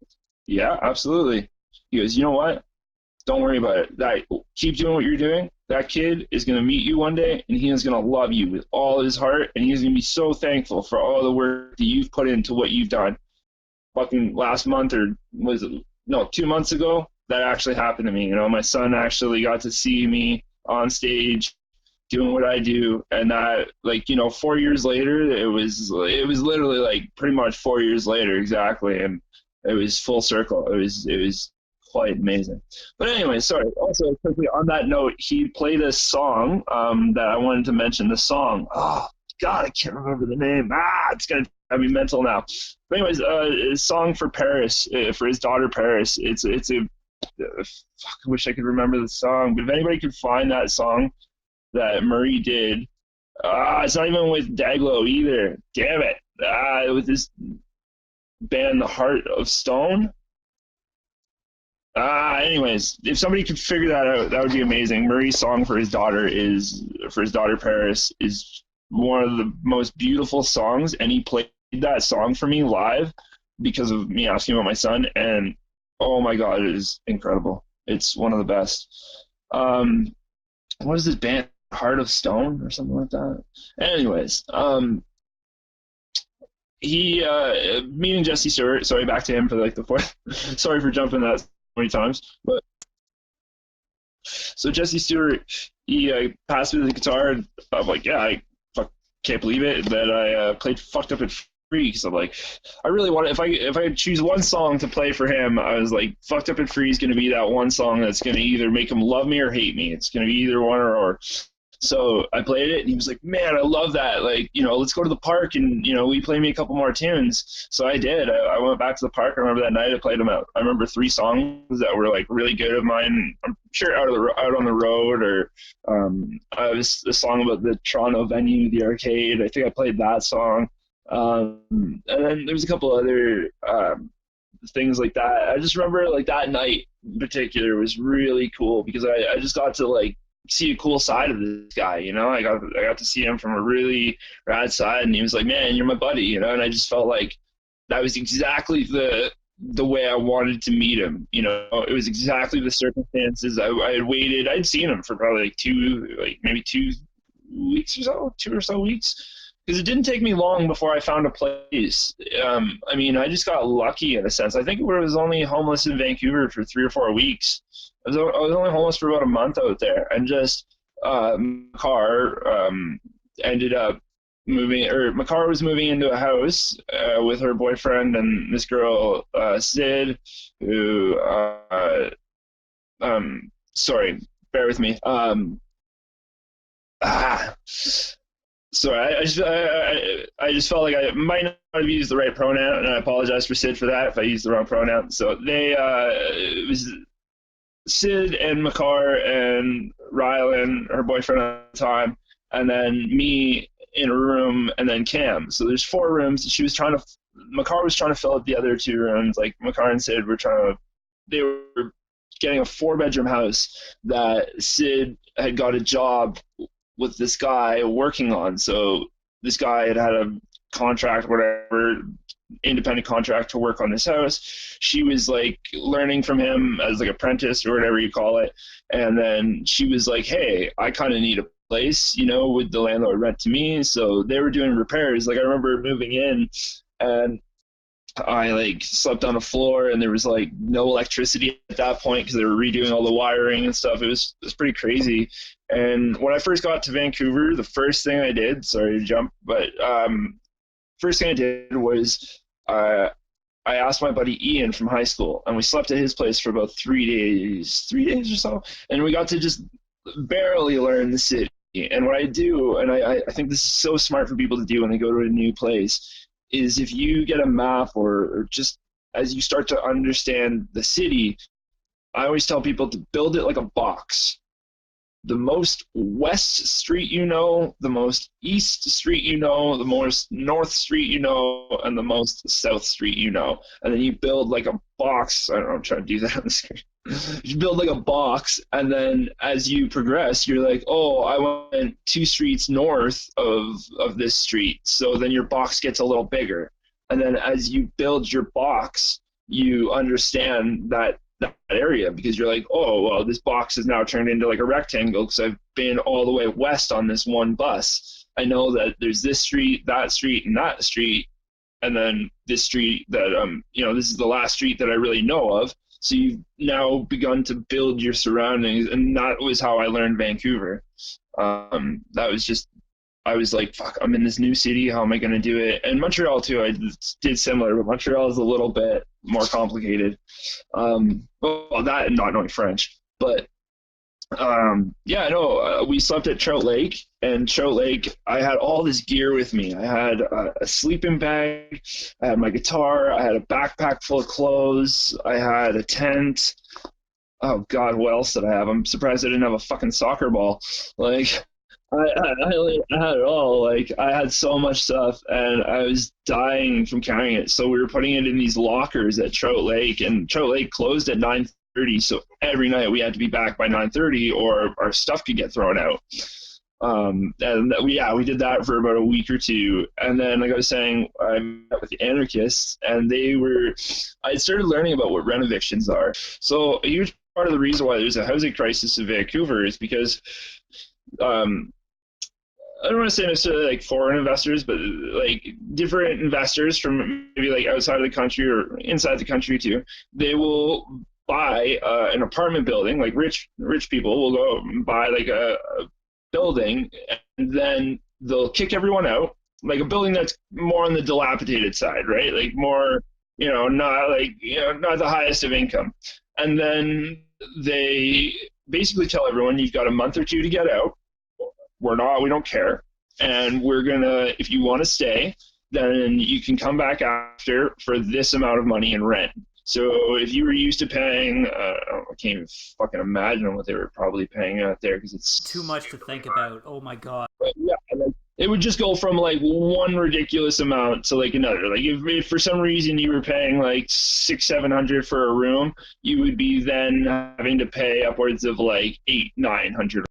Yeah, absolutely. He goes, you know what? Don't worry about it. Keep doing what you're doing. That kid is going to meet you one day, and he is going to love you with all his heart, and he's going to be so thankful for all the work that you've put into what you've done. Fucking last month, or 2 months ago, that actually happened to me. My son actually got to see me on stage doing what I do, and that, like, 4 years later, it was literally like pretty much 4 years later exactly, and it was full circle. It was quite amazing. But anyway, sorry. Also, quickly on that note, he played a song that I wanted to mention. The song, oh God, I can't remember the name. It's gonna have me mental now. But anyways, a song for Paris, for his daughter Paris. It's a fuck, I wish I could remember the song. But if anybody could find that song that Murray did, it's not even with Daglo either. Damn it! With this band, The Heart of Stone. Anyways, if somebody could figure that out, that would be amazing. Murray's song for his daughter Paris is one of the most beautiful songs, and he played that song for me live because of me asking about my son, and oh my God, it is incredible. It's one of the best. What is this band? Heart of Stone or something like that? Anyways, me and Jesse Stewart, sorry, back to him for like the fourth. Sorry for jumping that many times, but so Jesse Stewart, he passed me the guitar, and I'm like, yeah, I can't believe it that I played Fucked Up at Free, because I'm like, I really want to, if I could choose one song to play for him, I was like, Fucked Up at Free is going to be that one song that's going to either make him love me or hate me. It's going to be either one or. So I played it, and he was like, man, I love that. Like, let's go to the park, and, we play me a couple more tunes. So I did. I went back to the park. I remember that night I played them out. I remember 3 songs that were, like, really good of mine. I'm sure Out on the Road, or I was a song about the Toronto venue, the arcade. I think I played that song. And then there was a couple other things like that. I just remember, like, that night in particular was really cool because I just got to, like, see a cool side of this guy, I got to see him from a really rad side, and he was like, man, you're my buddy, and I just felt like that was exactly the way I wanted to meet him. It was exactly the circumstances. I had waited. I'd seen him for probably maybe two weeks or so, 2 or so weeks, because it didn't take me long before I found a place. I mean, I just got lucky in a sense. I think I was only homeless in Vancouver for 3 or 4 weeks. I was only homeless for about a month out there, and just my car ended up moving, or my car was moving into a house with her boyfriend and this girl Sid, who sorry, bear with me. Ah, sorry, I just felt like I might not have used the right pronoun, and I apologize for Sid for that if I used the wrong pronoun. So it was Sid and Makar and Rylan, her boyfriend at the time, and then me in a room, and then Cam. So there's 4 rooms. Makar was trying to fill up the other 2 rooms. Like Makar and Sid they were getting a 4-bedroom house that Sid had got a job with this guy working on. So this guy had a contract, whatever, independent contract to work on this house. She was like learning from him as like apprentice or whatever you call it. And then she was like, hey, I kind of need a place, would the landlord rent to me? So they were doing repairs. Like I remember moving in, and I like slept on a floor, and there was like no electricity at that point because they were redoing all the wiring and stuff. It was pretty crazy. And when I first got to Vancouver, the first thing I did, sorry to jump, but first thing I did was I asked my buddy Ian from high school, and we slept at his place for about 3 days or so, and we got to just barely learn the city. And what I do, and I think this is so smart for people to do when they go to a new place, is if you get a map, or just as you start to understand the city, I always tell people to build it like a box. The most west street the most east street the most north street and the most south street and then you build like a box. I don't know, I'm trying to do that on the screen. You build like a box, and then as you progress, you're like, oh, I went 2 streets north of this street, so then your box gets a little bigger. And then as you build your box, you understand that area, because you're like, oh, well, this box is now turned into like a rectangle because I've been all the way west on this one bus. I know that there's this street, and that street, and then this street that this is the last street that I really know of. So you've now begun to build your surroundings, and that was how I learned Vancouver. That was just, I was like, fuck, I'm in this new city, how am I going to do it? And Montreal too, I did similar, but Montreal is a little bit more complicated. Well, that and not knowing French. But we slept at Trout Lake, and Trout Lake, I had all this gear with me. I had a sleeping bag, I had my guitar, I had a backpack full of clothes, I had a tent. Oh God, what else did I have? I'm surprised I didn't have a fucking soccer ball. Like, I had it all. Like, I had so much stuff, and I was dying from carrying it. So we were putting it in these lockers at Trout Lake, and Trout Lake closed at 9:30. So every night we had to be back by 9:30, or our stuff could get thrown out. We did that for about a week or 2, and then, like I was saying, I met with the anarchists, and I started learning about what rent evictions are. So a huge part of the reason why there's a housing crisis in Vancouver is because I don't want to say necessarily like foreign investors, but like different investors from maybe like outside of the country or inside the country too. They will buy an apartment building. Like rich people will go and buy like a building, and then they'll kick everyone out. Like a building that's more on the dilapidated side, right? Like more, not the highest of income. And then they basically tell everyone, you've got a month or 2 to get out. We don't care. And we're gonna, if you want to stay, then you can come back after for this amount of money in rent. So if you were used to paying, I can't even fucking imagine what they were probably paying out there, because it's too much to think about. Oh my God. Yeah, it would just go from like one ridiculous amount to like another. Like if for some reason you were paying like $600-700 for a room, you would be then having to pay upwards of like $800-900.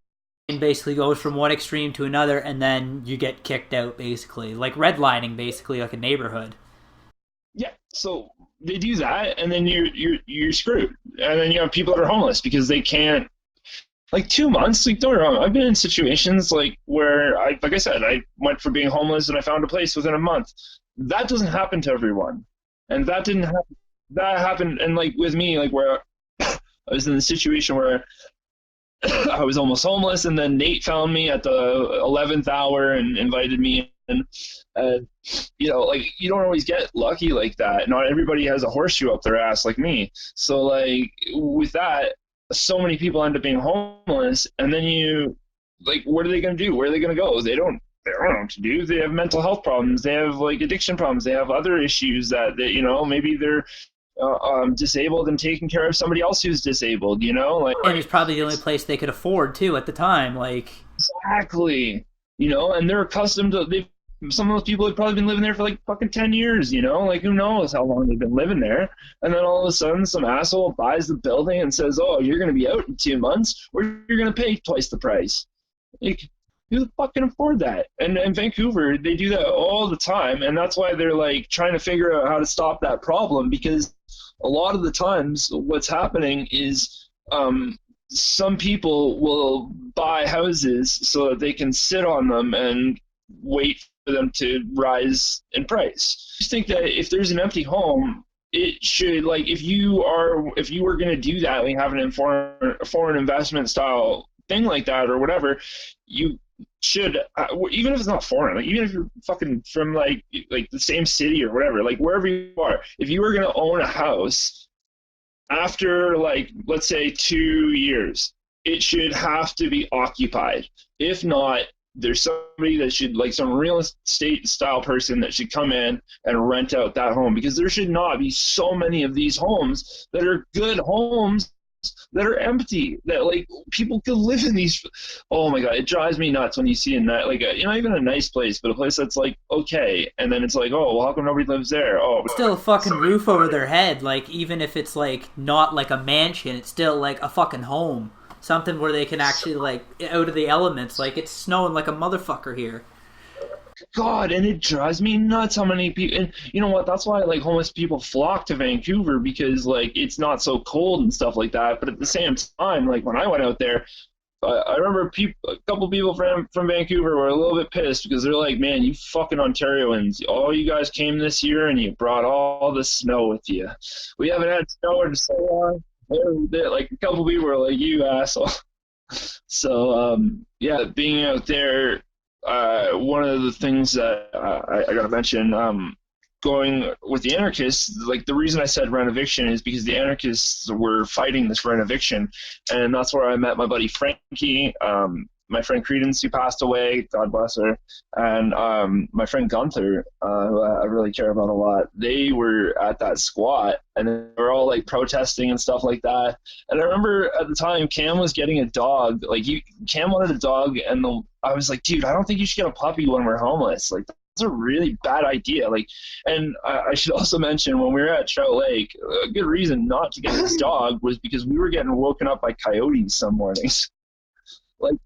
And basically goes from one extreme to another, and then you get kicked out, basically. Like redlining, basically, like a neighborhood. Yeah, so they do that, and then you're screwed. And then you have people that are homeless because they can't Like 2 months, like don't get me wrong, I've been in situations like where like I said, I went from being homeless and I found a place within a month. That doesn't happen to everyone, and that didn't happen. That happened, and like with me, like where I was in the situation where I was almost homeless, and then Nate found me at the 11th hour and invited me in. And like you don't always get lucky like that. Not everybody has a horseshoe up their ass like me. So like with that, so many people end up being homeless, and then what are they going to do? Where are they going to go? They don't know what to do. They have mental health problems. They have like addiction problems. They have other issues that maybe they're disabled and taking care of somebody else who's disabled. Like, and it's probably the only place they could afford too at the time. Like exactly. And they're accustomed to. Some of those people have probably been living there for like fucking 10 years, like who knows how long they've been living there. And then all of a sudden some asshole buys the building and says, oh, you're going to be out in 2 months, or you're going to pay twice the price. Like, who the fuck can afford that? And in Vancouver, they do that all the time. And that's why they're like trying to figure out how to stop that problem, because a lot of the times what's happening is some people will buy houses so that they can sit on them and wait for them to rise in price. I just think that if there's an empty home, it should, like, if you were going to do that, like have a foreign investment style thing like that or whatever, you should, even if it's not foreign, like even if you're fucking from like the same city or whatever, like wherever you are, if you were going to own a house after like let's say 2 years, it should have to be occupied. If not, there's somebody that should, like some real estate style person that should come in and rent out that home, because there should not be so many of these homes that are good homes that are empty, that like people could live in these. Oh my god, it drives me nuts when you see in that, like even a nice place, but a place that's like okay, and then it's like, oh well, how come nobody lives there? Oh, still a fucking roof over their head. Like even if it's like not like a mansion, it's still like a fucking home. Something where they can actually, like, out of the elements. Like, it's snowing like a motherfucker here. God, and it drives me nuts how many people... And you know what? That's why, like, homeless people flock to Vancouver, because, like, it's not so cold and stuff like that. But at the same time, like, when I went out there, I remember a couple people from Vancouver were a little bit pissed, because they're like, man, you fucking Ontarians, all you guys came this year and you brought all the snow with you. We haven't had snow in so long. Like a couple people were like, you asshole. So yeah, being out there, one of the things that I gotta mention, going with the anarchists, like the reason I said rent eviction is because the anarchists were fighting this rent eviction, and that's where I met my buddy Frankie, my friend Credence, who passed away, God bless her, and my friend Gunther, who I really care about a lot. They were at that squat, and they were all like protesting and stuff like that. And I remember at the time Cam was getting a dog. Like Cam wanted a dog, and I was like, dude, I don't think you should get a puppy when we're homeless. Like that's a really bad idea. Like, and I should also mention, when we were at Trout Lake, a good reason not to get this dog was because we were getting woken up by coyotes some mornings. Like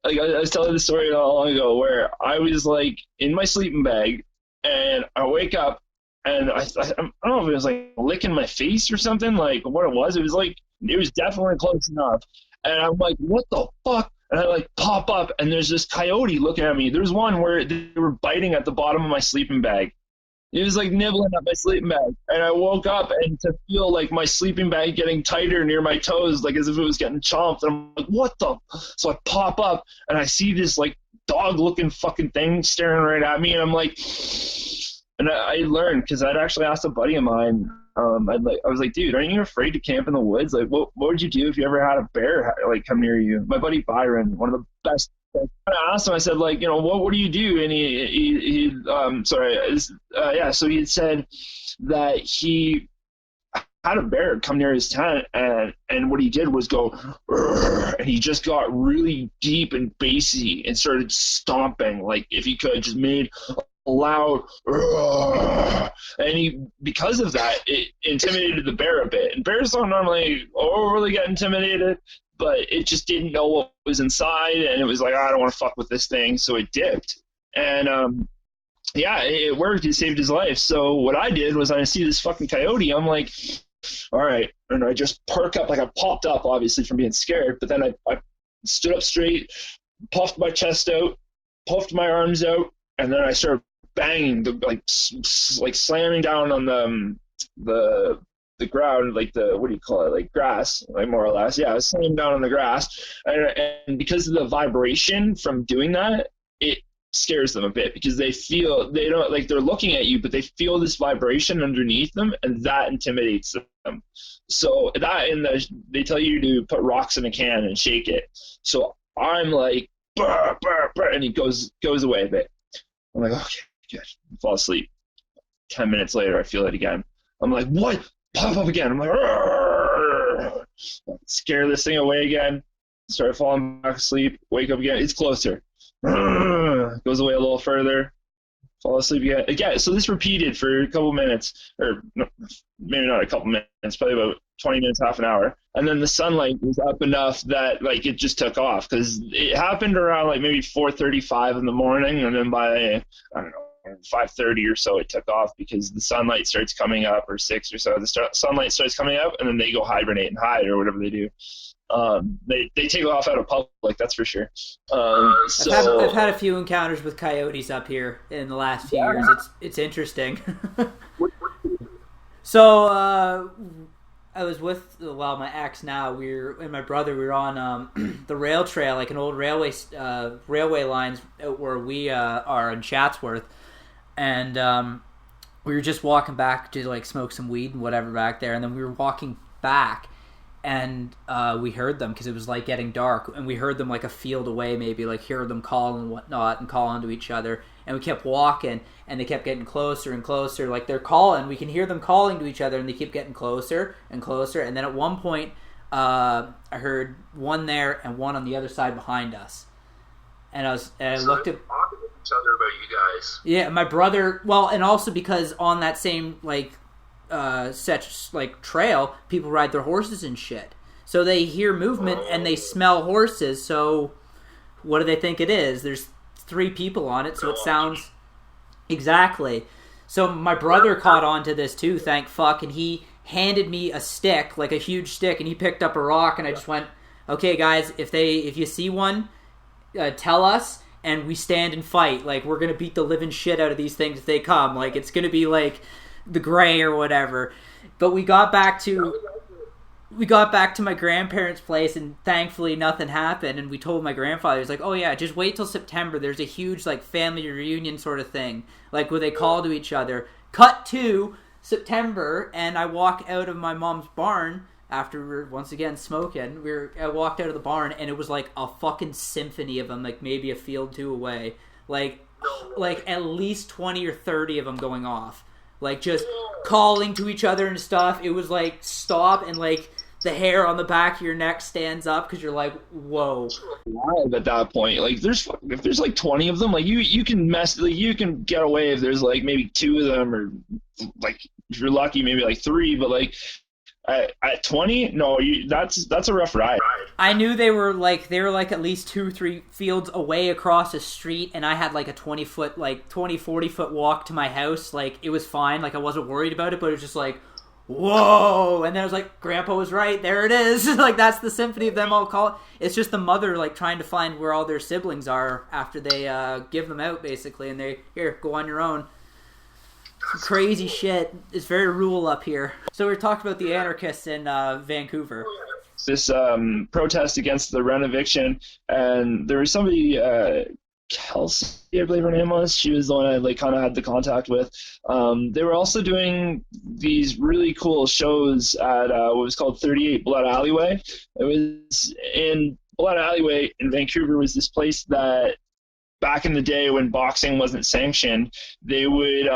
I was telling the story not long ago where I was like in my sleeping bag, and I wake up and I don't know if it was like licking my face or something, like what it was. It was definitely close enough. And I'm like, what the fuck? And I like pop up, and there's this coyote looking at me. There's one where they were biting at the bottom of my sleeping bag. It was like nibbling at my sleeping bag, and I woke up and to feel like my sleeping bag getting tighter near my toes, like as if it was getting chomped. And I'm like, what the? So I pop up and I see this like dog-looking fucking thing staring right at me, and I'm like, and I learned, because I'd actually asked a buddy of mine. I was like, dude, aren't you afraid to camp in the woods? Like, what would you do if you ever had a bear like come near you? My buddy Byron, one of the best. I asked him, I said, like, what do you do? And so he had said that he had a bear come near his tent, and what he did was go, and he just got really deep and bassy and started stomping, like if he could, just made a loud, and because of that, it intimidated the bear a bit. And bears don't normally overly get intimidated, but it just didn't know what was inside, and it was like, I don't want to fuck with this thing, so it dipped. And yeah, it worked. It saved his life. So what I did was, I see this fucking coyote, I'm like, all right. And I just perk up, like I popped up obviously from being scared, but then I stood up straight, puffed my chest out, puffed my arms out, and then I started banging, like slamming down on the ground, like the, what do you call it, like grass, like more or less. Yeah, I was slamming down on the grass, and because of the vibration from doing that, it scares them a bit because they don't, like, they're looking at you, but they feel this vibration underneath them, and that intimidates them. So that, they tell you to put rocks in a can and shake it. So I'm like, burr, burr, burr, and he goes away a bit. I'm like, okay, good. Fall asleep. 10 minutes later, I feel it again. I'm like, what? Pop up again. I'm like, "Arr!" Scare this thing away again. Start falling back asleep. Wake up again. It's closer. Arr! Goes away a little further. Fall asleep again. Again. So this repeated for a couple minutes, or no, maybe not a couple minutes, probably about 20 minutes, half an hour. And then the sunlight was up enough that, like, it just took off, because it happened around like maybe 4:35 in the morning, and then by, I don't know, 5:30 or so it took off, because the sunlight starts coming up, or 6 or so, sunlight starts coming up, and then they go hibernate and hide, or whatever they do. They take off out of public, that's for sure. I've had a few encounters with coyotes up here in the last few years. It's interesting. So I was with, well, my ex now. And my brother. We were on the rail trail, like an old railway lines out where we are in Chatsworth, and we were just walking back to like smoke some weed and whatever back there, and then we were walking back, and we heard them because it was like getting dark, and we heard them like a field away, maybe, like hear them calling and whatnot, and calling to each other, and we kept walking, and they kept getting closer and closer, like they're calling, we can hear them calling to each other, and they keep getting closer and closer, and then at one point I heard one there and one on the other side behind us, and I looked at talking to each other about you guys. Yeah, my brother, well, and also because on that same like such like trail, people ride their horses and shit, so they hear movement and they smell horses. So what do they think it is? There's 3 people on it, so it sounds exactly. So my brother caught on to this too, thank fuck, and he handed me a stick, like a huge stick, and he picked up a rock, and I just went, okay guys, if you see one, tell us, and we stand and fight. Like, we're gonna beat the living shit out of these things if they come. Like, it's gonna be like the Gray or whatever. But we got back to my grandparents' place, and thankfully nothing happened, and we told my grandfather, he's like, oh yeah, just wait till September, there's a huge like family reunion sort of thing, like where they call to each other. Cut to September, and I walk out of my mom's barn after we were once again smoking. I walked out of the barn, and it was like a fucking symphony of them, like maybe a field 2 away, like at least 20 or 30 of them going off, like just calling to each other and stuff. It was like stop, and like the hair on the back of your neck stands up because you're like, whoa. Live at that point, like if there's like 20 of them, like you can you can get away if there's like maybe 2 of them, or like if you're lucky maybe like 3, but like at 20, no, that's a rough ride. I knew they were like at least 2-3 fields away across the street, and I had like a 40 foot walk to my house. Like, it was fine, like I wasn't worried about it, but it was just like, whoa. And then I was like, Grandpa was right, there it is. Like, that's the symphony of them all calling. It's just the mother like trying to find where all their siblings are after they give them out, basically, and they, here, go on your own. Crazy shit. It's very rural up here. So we talked about the anarchists in Vancouver. This protest against the rent eviction, and there was somebody, Kelsey, I believe her name was. She was the one I like kind of had the contact with. They were also doing these really cool shows at what was called 38 Blood Alleyway. It was in Blood Alleyway in Vancouver, was this place that back in the day when boxing wasn't sanctioned, they would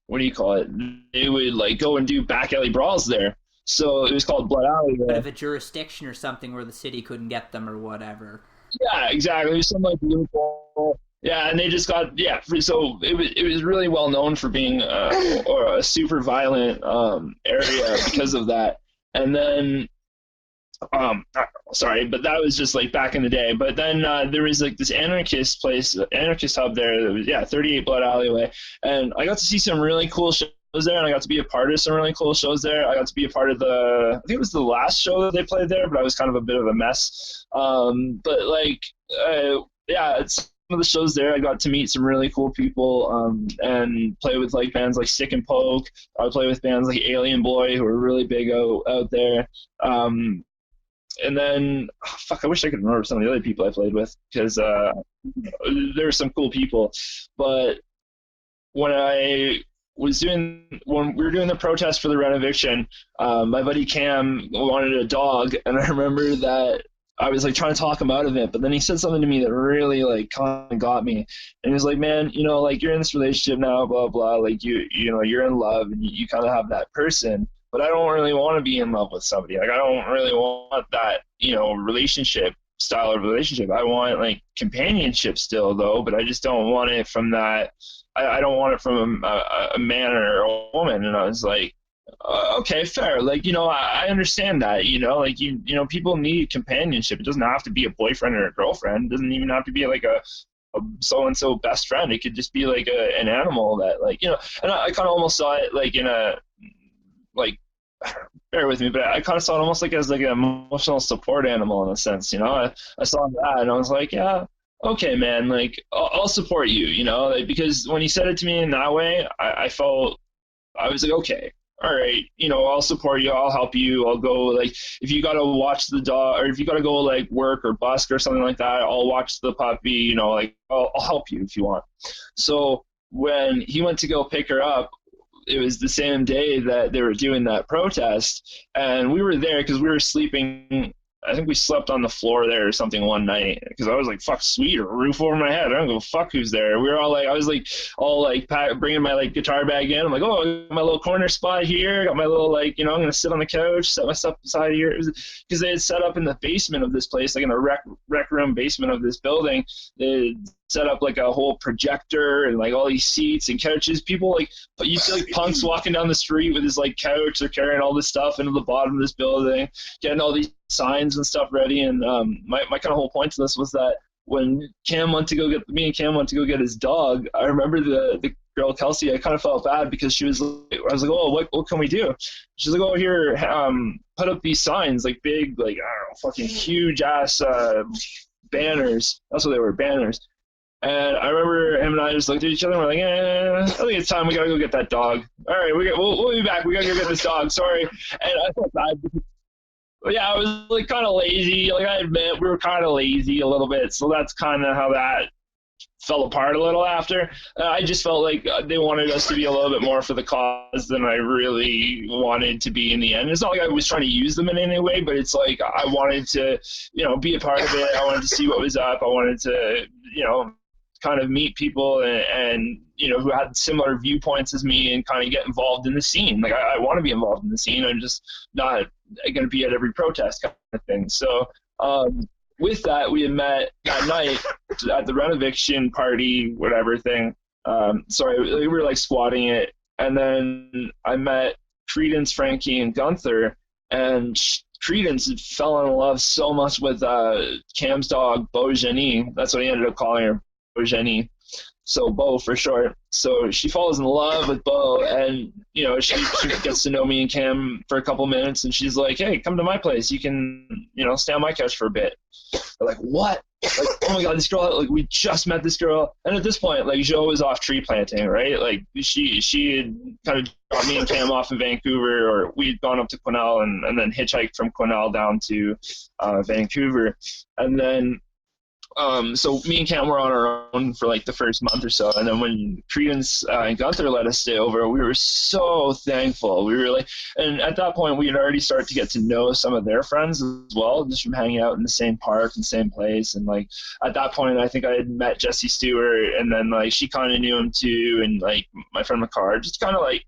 what do you call it? They would like go and do back alley brawls there. So it was called Blood Alleyway. Bit of a jurisdiction or something where the city couldn't get them or whatever. Yeah, exactly. It was something like loophole. Yeah, and they just got so it was really well known for being or a super violent area because of that. And then sorry, but that was just like back in the day. But then there was like this anarchist hub there that was 38 Blood Alleyway, and I got to see some really cool shows there, and I got to be a part of some really cool shows there. I got to be a part of I think it was the last show that they played there, but I was kind of a bit of a mess. But like, yeah, it's some of the shows there. I got to meet some really cool people, and play with like bands like Sick and Poke. I would play with bands like Alien Boy, who are really big out there. And then, I wish I could remember some of the other people I played with, because there were some cool people. But when when we were doing the protest for the Renoviction, my buddy Cam wanted a dog, and I remember that I was like trying to talk him out of it, but then he said something to me that really like kind of got me. And he was like, "Man, you know, like you're in this relationship now, blah blah. Like you know, you're in love, and you kind of have that person. But I don't really want to be in love with somebody. Like I don't really want that, you know, relationship style of relationship. I want like companionship still, though, but I just don't want it from that. I don't want it from a man or a woman." And I was like, okay, fair. Like, you know, I understand that, you know, like you know, people need companionship. It doesn't have to be a boyfriend or a girlfriend. It doesn't even have to be like a so-and-so best friend. It could just be like an animal that, like, you know, and I kind of almost saw it like in a, like, bear with me, but I kind of saw it almost like as like an emotional support animal in a sense, you know. I saw that and I was like, yeah, okay, man, like I'll support you, you know, like, because when he said it to me in that way, I felt, I was like, okay, all right, you know, I'll support you, I'll help you, I'll go, like, if you gotta watch the dog, or if you gotta go like work or busk or something like that, I'll watch the puppy, you know, like I'll help you if you want. So when he went to go pick her up, it was the same day that they were doing that protest, and we were there because we were sleeping. I think we slept on the floor there or something one night, because I was like, fuck, sweet, a roof over my head. I don't give a fuck who's there. We were all like, I was like, all like bringing my like guitar bag in. I'm like, oh, I got my little corner spot here. I got my little, like, you know, I'm going to sit on the couch, set myself beside here. Because they had set up in the basement of this place, like in a rec room basement of this building. They had set up like a whole projector and like all these seats and couches. People, like, you see like punks walking down the street with his like couch. They're carrying all this stuff into the bottom of this building, getting all these signs and stuff ready. And my kind of whole point to this was that when me and Cam went to go get his dog, I remember the girl Kelsey, I kind of felt bad because she was like, I was like, oh, what can we do? She's like, oh, here, put up these signs, like big, like, I don't know, fucking huge ass banners. That's what they were, banners. And I remember him and I just looked at each other and we're like, I think it's time we gotta go get that dog. All right, we'll be back. We gotta go get this dog. Sorry. And I felt bad. Yeah, I was like kind of lazy. Like, I admit, we were kind of lazy a little bit. So that's kind of how that fell apart a little after. I just felt like they wanted us to be a little bit more for the cause than I really wanted to be in the end. It's not like I was trying to use them in any way, but it's like I wanted to, you know, be a part of it. I wanted to see what was up. I wanted to, you know, kind of meet people and you know, who had similar viewpoints as me and kind of get involved in the scene. Like, I want to be involved in the scene. I'm just not going to be at every protest kind of thing. So with that, we had met that night at the Renoviction party, whatever thing. Sorry, we were like squatting it. And then I met Credence, Frankie, and Gunther. And Credence had fallen in love so much with Cam's dog, Bo Jenny. That's what he ended up calling her, Bo Jenny. So Bo for short. So she falls in love with Bo, and you know, she gets to know me and Cam for a couple minutes, and she's like, "Hey, come to my place. You can, you know, stay on my couch for a bit." We're like, "What?" Like, oh my god, this girl! Like, we just met this girl, and at this point, like, Joe was off tree planting, right? Like, she had kind of dropped me and Cam off in Vancouver, or we'd gone up to Quesnel and then hitchhiked from Quesnel down to Vancouver, and then. So me and Cam were on our own for like the first month or so, and then when Credence and Gunther let us stay over, we were so thankful. We were like, and at that point we had already started to get to know some of their friends as well, just from hanging out in the same park and same place. And like at that point, I think I had met Jesse Stewart, and then like she kind of knew him too, and like my friend McCard, just kind of like,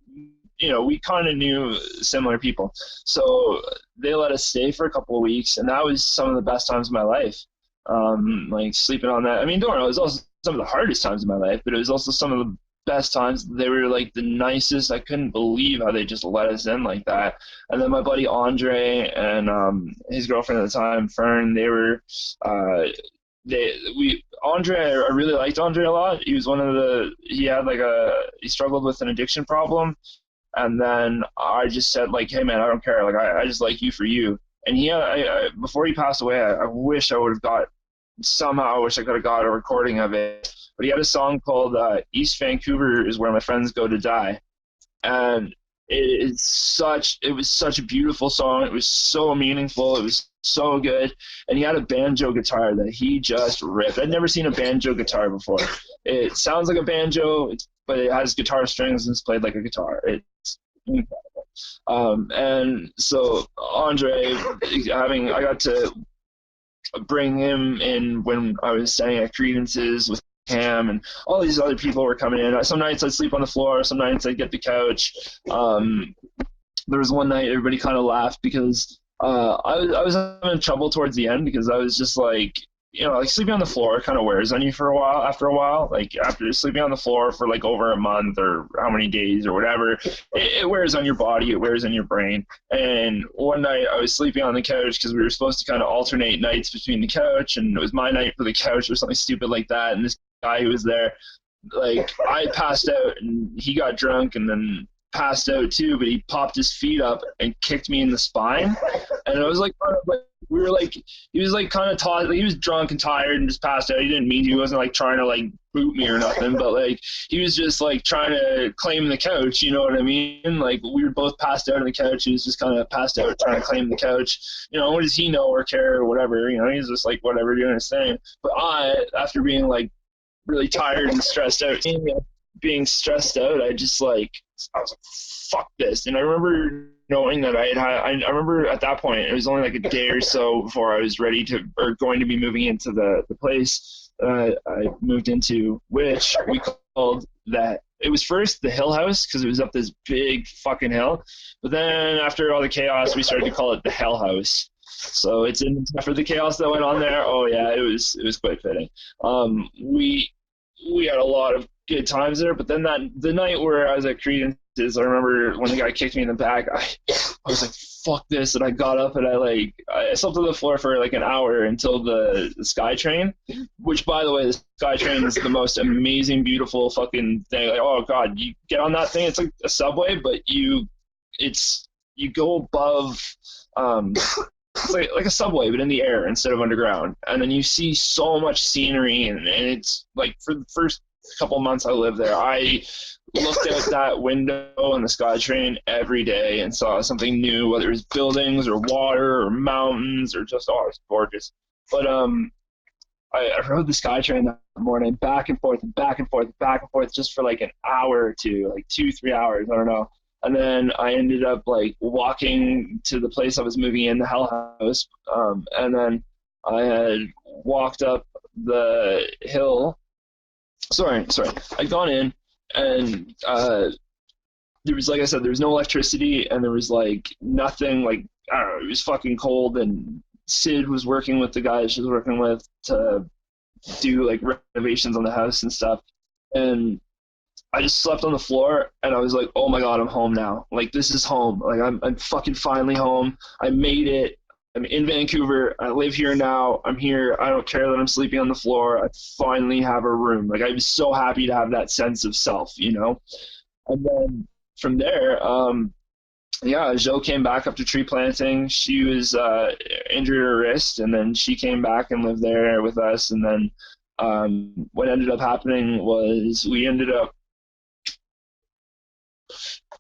you know, we kind of knew similar people. So they let us stay for a couple of weeks, and that was some of the best times of my life. Like sleeping on that. I mean, don't know, it was also some of the hardest times of my life, but it was also some of the best times. They were like the nicest. I couldn't believe how they just let us in like that. And then my buddy Andre and his girlfriend at the time, Fern, they were Andre, I really liked Andre a lot. He was he struggled with an addiction problem, And then I just said like, hey man, I don't care. Like I just like you for you. And before he passed away, I wish I would have got somehow. I wish I could have got a recording of it. But he had a song called "East Vancouver is where my friends go to die," and it was such a beautiful song. It was so meaningful. It was so good. And he had a banjo guitar that he just ripped. I'd never seen a banjo guitar before. It sounds like a banjo, but it has guitar strings and it's played like a guitar. It's incredible. And so Andre, I got to bring him in when I was staying at Credence's with Cam, and all these other people were coming in. Some nights I'd sleep on the floor, some nights I'd get the couch. There was one night everybody kind of laughed because I was having trouble towards the end because I was just like, like sleeping on the floor kind of wears on you for a while. After a while, like after sleeping on the floor for like over a month or how many days or whatever, it wears on your body, it wears on your brain. And one night I was sleeping on the couch because we were supposed to kind of alternate nights between the couch, and it was my night for the couch or something stupid like that. And this guy who was there, like I passed out and he got drunk and then passed out too, but he popped his feet up and kicked me in the spine. And it was like, we were like, he was like kind of taught, like, he was drunk and tired and just passed out. He didn't mean to. He wasn't like trying to like boot me or nothing, but like he was just like trying to claim the couch, you know what I mean? Like we were both passed out on the couch. He was just kind of passed out trying to claim the couch. What does he know or care or whatever? He's just like whatever doing his thing. But after being like really tired and stressed out, being stressed out, I was like, fuck this. And I remember knowing that I remember at that point, it was only like a day or so before I was ready to, or going to be moving into the place I moved into, which we called that. It was first the Hill House because it was up this big fucking hill. But then after all the chaos, we started to call it the Hell House. So it's for the chaos that went on there. Oh yeah, it was quite fitting. We had a lot of good times there, but then the night where I was at Credence's, I remember when the guy kicked me in the back, I was like, fuck this, and I got up and I slept on the floor for like an hour until the SkyTrain, which by the way, the SkyTrain is the most amazing, beautiful fucking thing. Like, oh god, you get on that thing, it's like a subway, but you go above, it's like a subway, but in the air instead of underground. And then you see so much scenery, and it's like for the first couple months I lived there, I looked out that window on the SkyTrain every day and saw something new, whether it was buildings or water or mountains or just, it's gorgeous. But I rode the SkyTrain that morning back and forth and back and forth and back and forth just for like an hour or two, like 2-3 hours, I don't know. And then I ended up like walking to the place I was moving in, the Hell House. And then I had walked up the hill. Sorry. I'd gone in and there was, like I said, there was no electricity and there was like nothing, like, I don't know, it was fucking cold, and Sid was working with the guys she was working with to do like renovations on the house and stuff. And I just slept on the floor and I was like, oh my god, I'm home now. Like, this is home. Like, I'm fucking finally home. I made it. I'm in Vancouver. I live here now. I'm here. I don't care that I'm sleeping on the floor. I finally have a room. Like, I was so happy to have that sense of self, And then from there, Joe came back after tree planting. She was injured her wrist, and then she came back and lived there with us. And then what ended up happening was we ended up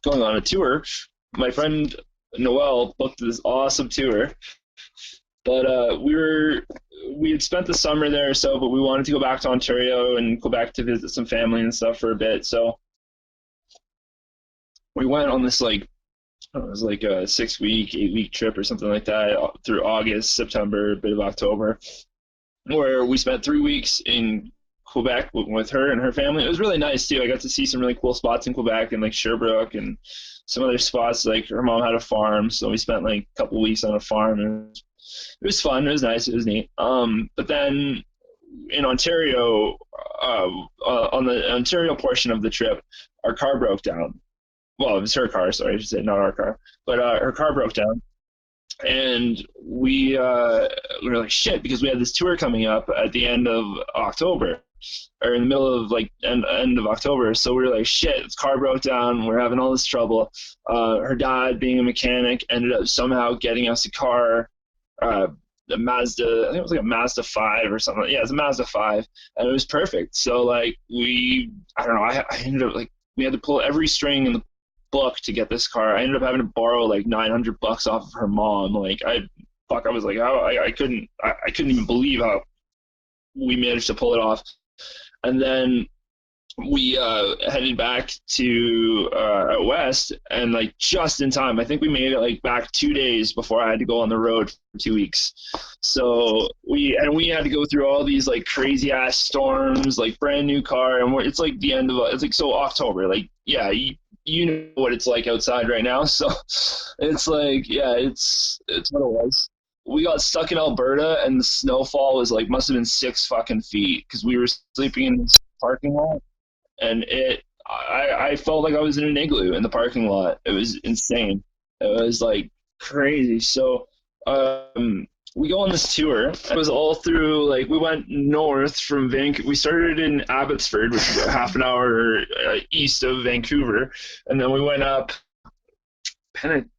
going on a tour. My friend Noel booked this awesome tour, but we had spent the summer there or so, but we wanted to go back to Ontario and go back to visit some family and stuff for a bit. So we went on this it was like a 6-week, 8-week trip or something like that through August, September, a bit of October, where we spent 3 weeks in Quebec with her and her family. It was really nice too. I got to see some really cool spots in Quebec and like Sherbrooke and some other spots. Like her mom had a farm, so we spent like a couple weeks on a farm, and it was fun. It was nice. It was neat. But then in Ontario, on the Ontario portion of the trip, our car broke down. Well, it was her car. Sorry, I should say, not our car. But her car broke down. And we were like, shit, because we had this tour coming up at the end of October. or in the middle of like end of October. So we were like, shit, this car broke down. We're having all this trouble. Her dad, being a mechanic, ended up somehow getting us a car. The Mazda, I think it was like a Mazda 5 or something. Yeah, it's a Mazda 5, and it was perfect. So like I don't know, I ended up like, we had to pull every string in the book to get this car. I ended up having to borrow like $900 off of her mom. Like I was like, I couldn't even believe how we managed to pull it off. And then we headed back to out west, and like just in time. I think we made it like back 2 days before I had to go on the road for 2 weeks. So we had to go through all these like crazy ass storms, like brand new car, and it's like the end of it's like, so October, like, yeah, you know what it's like outside right now. So it's like, yeah, it's what it was. We got stuck in Alberta, and the snowfall was like, must have been 6 fucking feet, because we were sleeping in this parking lot, and I felt like I was in an igloo in the parking lot. It was insane. It was like crazy. So we go on this tour. It was all through, like, we went north from Vancouver. We started in Abbotsford, which is about half an hour east of Vancouver, and then we went up Penticton.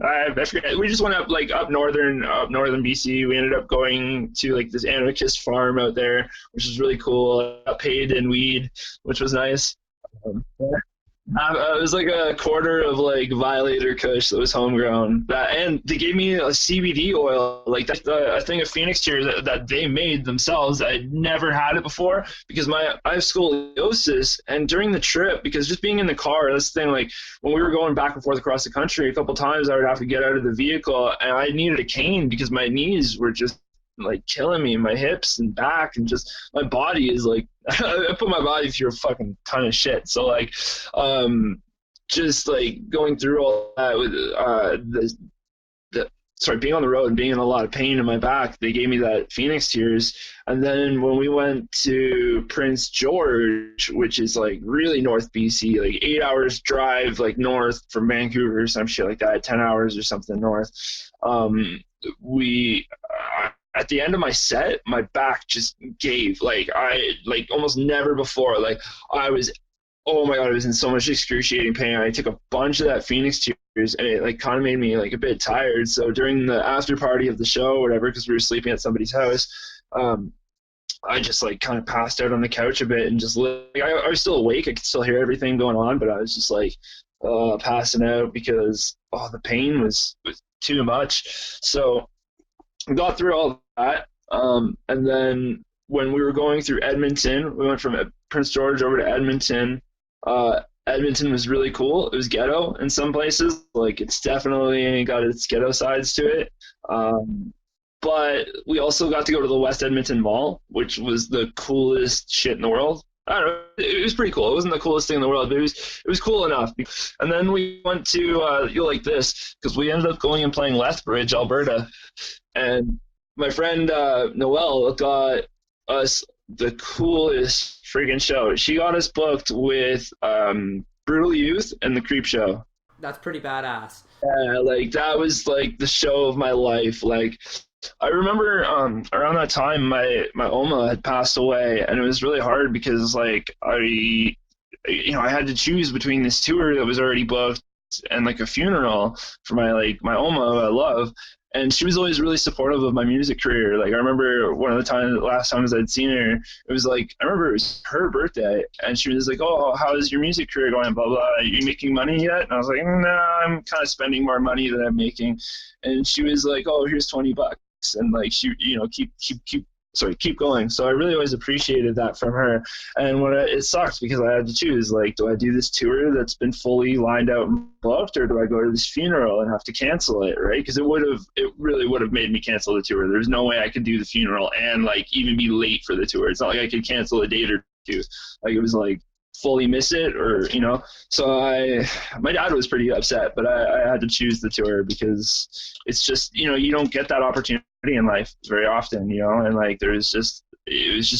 I forget. We just went up like up northern BC. We ended up going to like this anarchist farm out there, which was really cool. Got paid in weed, which was nice. It was like a quarter of like Violator Kush that was homegrown. And they gave me a CBD oil, like that's a thing of Phoenix Tears that they made themselves. I'd never had it before because I have scoliosis, and during the trip, because just being in the car, this thing, like when we were going back and forth across the country, a couple times I would have to get out of the vehicle, and I needed a cane because my knees were just like killing me, my hips and back, and just my body is like I put my body through a fucking ton of shit. So like just like going through all that with being on the road and being in a lot of pain in my back, they gave me that Phoenix Tears. And then when we went to Prince George, which is like really North BC, like 8 hours drive like north from Vancouver or some shit like that, 10 hours or something north, at the end of my set, my back just gave. Like I almost never before. Like I was, oh my god, I was in so much excruciating pain. I took a bunch of that Phoenix Tears, and it like kind of made me like a bit tired. So during the after party of the show, or whatever, because we were sleeping at somebody's house, I just like kind of passed out on the couch a bit and just I was still awake. I could still hear everything going on, but I was just like passing out because the pain was too much. So got through all that, and then when we were going through Edmonton, we went from Prince George over to Edmonton. Edmonton was really cool. It was ghetto in some places. Like it's definitely got its ghetto sides to it. But we also got to go to the West Edmonton Mall, which was the coolest shit in the world. I don't know. It was pretty cool. It wasn't the coolest thing in the world, but it was cool enough. And then we went to you'll like this, because we ended up going and playing Lethbridge, Alberta, and my friend Noelle got us the coolest freaking show. She got us booked with Brutal Youth and the Creep Show. That's pretty badass. Yeah, like that was like the show of my life. Like I remember around that time my Oma had passed away, and it was really hard because like I had to choose between this tour that was already booked and like a funeral for my Oma who I love. And she was always really supportive of my music career. Like I remember last times I'd seen her, it was like, I remember it was her birthday, and she was like, "Oh, how is your music career going? Blah, blah. Are you making money yet?" And I was like, "No, I'm kind of spending more money than I'm making." And she was like, "Oh, here's $20." And like, she, keep going. So I really always appreciated that from her. And it sucks because I had to choose, like, do I do this tour that's been fully lined out and booked, or do I go to this funeral and have to cancel it, right? Because it really would have made me cancel the tour. There's no way I could do the funeral and like even be late for the tour. It's not like I could cancel a date or two. Like it was like fully miss it, or so my dad was pretty upset, but I had to choose the tour because it's just you don't get that opportunity in life very often, and like it was just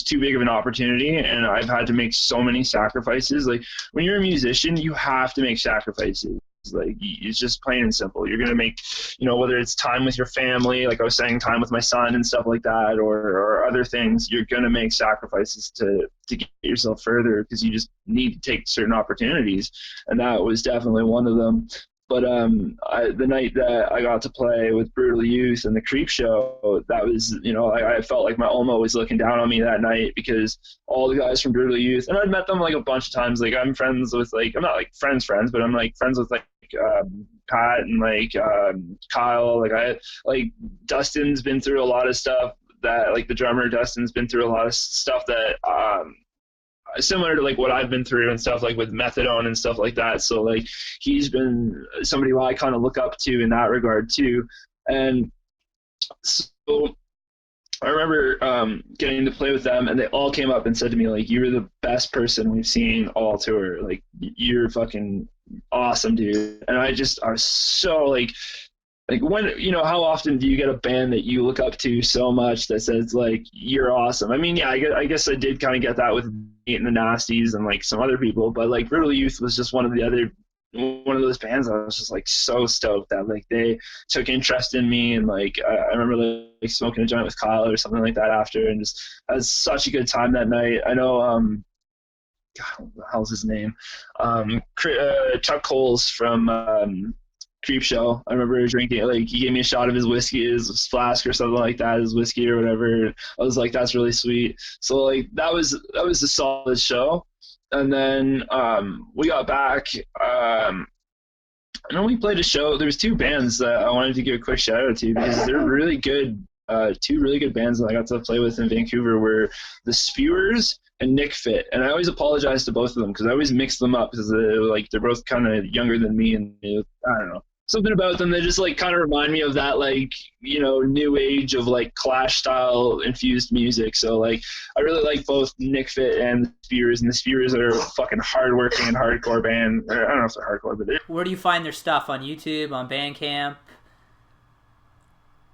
too big of an opportunity, and I've had to make so many sacrifices. Like when you're a musician, you have to make sacrifices. Like, it's just plain and simple. You're going to make, whether it's time with your family, like I was saying, time with my son and stuff like that, or other things, you're going to make sacrifices to get yourself further, because you just need to take certain opportunities. And that was definitely one of them. But the night that I got to play with Brutal Youth and the Creep Show, that was, I felt like my Alma was looking down on me that night, because all the guys from Brutal Youth, and I'd met them like a bunch of times. Like, I'm friends with, like, I'm not like friends, but I'm like friends with like Pat and like Kyle. Like Dustin's been through a lot of stuff that, like, the drummer Dustin's been through a lot of stuff that similar to like what I've been through and stuff, like with methadone and stuff like that. So like, he's been somebody who I kind of look up to in that regard too. And so I remember getting to play with them, and they all came up and said to me, like, "You were the best person we've seen all tour. Like, you're fucking awesome, dude." And I was so like when, how often do you get a band that you look up to so much that says, like, you're awesome? I mean, yeah, I guess I did kind of get that with Nate and the Nasties and like some other people, but like Brutal Youth was just one of those bands I was just like so stoked that like they took interest in me. And like I remember like smoking a joint with Kyle or something like that after, and just had such a good time that night. I know God, what the hell's his name? Chuck Coles from Creep Show. I remember drinking, like, he gave me a shot of his whiskey, his flask or something like that, his whiskey or whatever. I was like, that's really sweet. So like that was a solid show. And then we got back. I know we played a show. There was two bands that I wanted to give a quick shout out to, because they're really good. Two really good bands that I got to play with in Vancouver were the Spewers and Nick Fit. And I always apologize to both of them, because I always mix them up, because they're both kind of younger than me, and I don't know, something about them, they just like kind of remind me of that, like, new age of like Clash style infused music. So like I really like both Nick Fit and the Spewers, and the Spewers are a fucking hardworking and hardcore band. I don't know if they're hardcore, but they're Where do you find their stuff? On YouTube, on Bandcamp?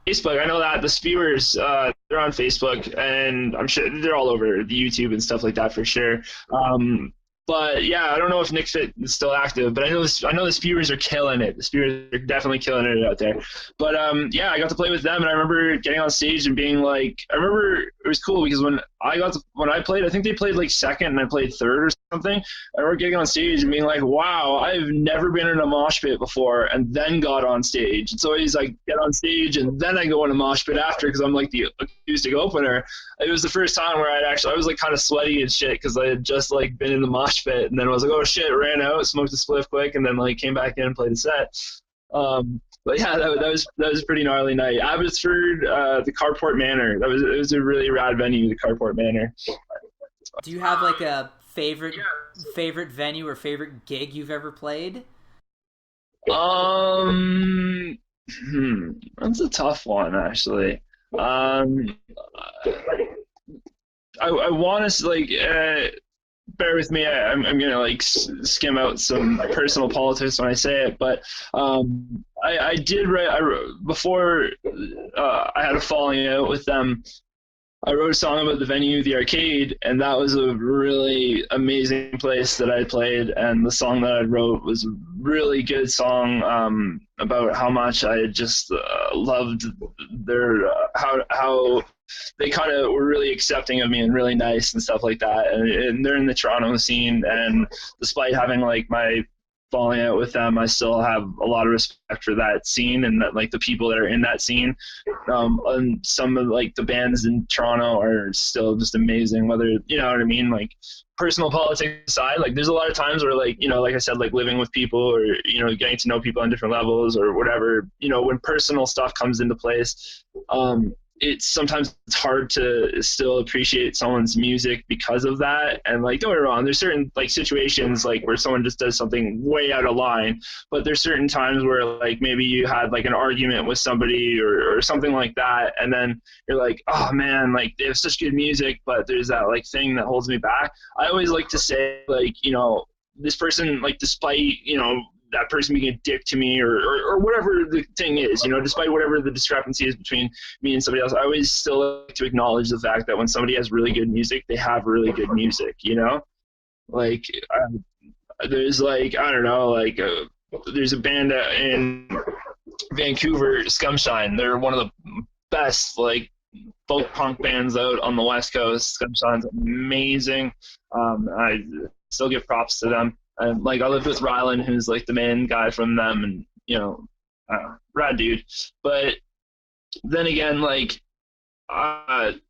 Facebook. I know that the Spewers, they're on Facebook, and I'm sure they're all over the YouTube and stuff like that for sure. But yeah, I don't know if Nick Fit is still active, but I know the Spewers are killing it. The Spewers are definitely killing it out there. But yeah, I got to play with them, and I remember getting on stage and being like, I remember it was cool, because when I played, I think they played like second and I played third or something. I remember getting on stage and being like, wow, I've never been in a mosh pit before, and then got on stage. It's always like get on stage and then I go in a mosh pit after, because I'm like the acoustic opener. It was the first time where I was like kind of sweaty and shit, because I had just like been in the mosh pit, and then I was like, oh shit, ran out, smoked a spliff quick, and then like came back in and played a set. But yeah, that was a pretty gnarly night. Abbotsford, the Carport Manor. It was a really rad venue, the Carport Manor. Do you have like a favorite venue or favorite gig you've ever played? That's a tough one, actually. I want to like bear with me. I'm gonna like skim out some personal politics when I say it, but I did write before I had a falling out with them. I wrote a song about the venue, the arcade, and that was a really amazing place that I played. And the song that I wrote was a really good song about how much I just loved their how they kind of were really accepting of me and really nice and stuff like that. And they're in the Toronto scene, and despite having like my falling out with them, I still have a lot of respect for that scene and that, like, the people that are in that scene. And some of like the bands in Toronto are still just amazing, whether, you know what I mean, like personal politics aside. Like there's a lot of times where, like, you know, like I said, like living with people or, you know, getting to know people on different levels or whatever, you know, when personal stuff comes into place, sometimes it's hard to still appreciate someone's music because of that. And like, don't get me wrong, there's certain like situations like where someone just does something way out of line, but there's certain times where like maybe you had like an argument with somebody or something like that, and then you're like, oh man, like they have such good music, but there's that like thing that holds me back. I always like to say, like, you know, this person, like, despite, you know, that person being a dick to me or whatever the thing is, you know, despite whatever the discrepancy is between me and somebody else, I always still like to acknowledge the fact that when somebody has really good music, they have really good music, you know? Like, there's like, I don't know, like there's a band in Vancouver, Scumshine. They're one of the best like folk punk bands out on the West Coast. Scumshine's amazing. I still give props to them. And like I lived with Rylan, who's like the main guy from them, and rad dude. But then again, like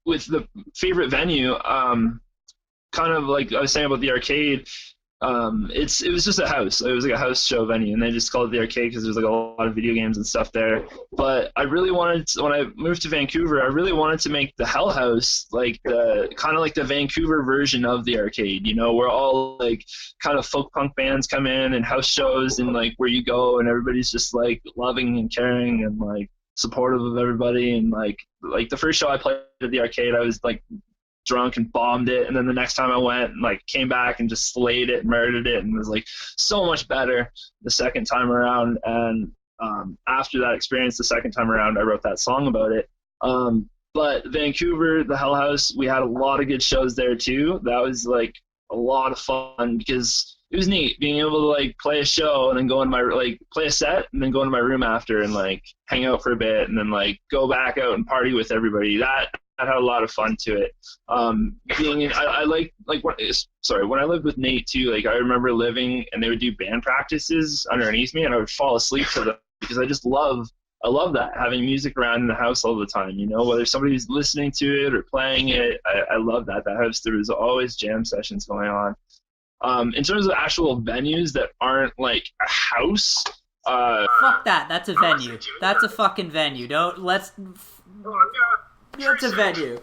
with the favorite venue, kind of like I was saying about the arcade. It was just a house. It was like a house show venue, and they just called it the arcade because there's like a lot of video games and stuff there. But I really wanted when I moved to Vancouver, I really wanted to make the Hell House like the kind of like the Vancouver version of the arcade. Where all like kind of folk punk bands come in and house shows, and like where you go and everybody's just like loving and caring and like supportive of everybody. And like the first show I played at the arcade, I was like drunk and bombed it, and then the next time I went and like came back and just slayed it, murdered it, and was like so much better the second time around. And after that experience the second time around, I wrote that song about it. But Vancouver, the Hell House, we had a lot of good shows there too. That was like a lot of fun because it was neat being able to like play a show and then go in my play a set and then go into my room after and like hang out for a bit and then like go back out and party with everybody. That had a lot of fun to it. When I lived with Nate too, like I remember living and they would do band practices underneath me and I would fall asleep to them because I love that, having music around in the house all the time, whether somebody's listening to it or playing it. I love that. That house, there was always jam sessions going on. In terms of actual venues that aren't like a house, fuck that. That's a venue. That's a fucking venue. It's a venue.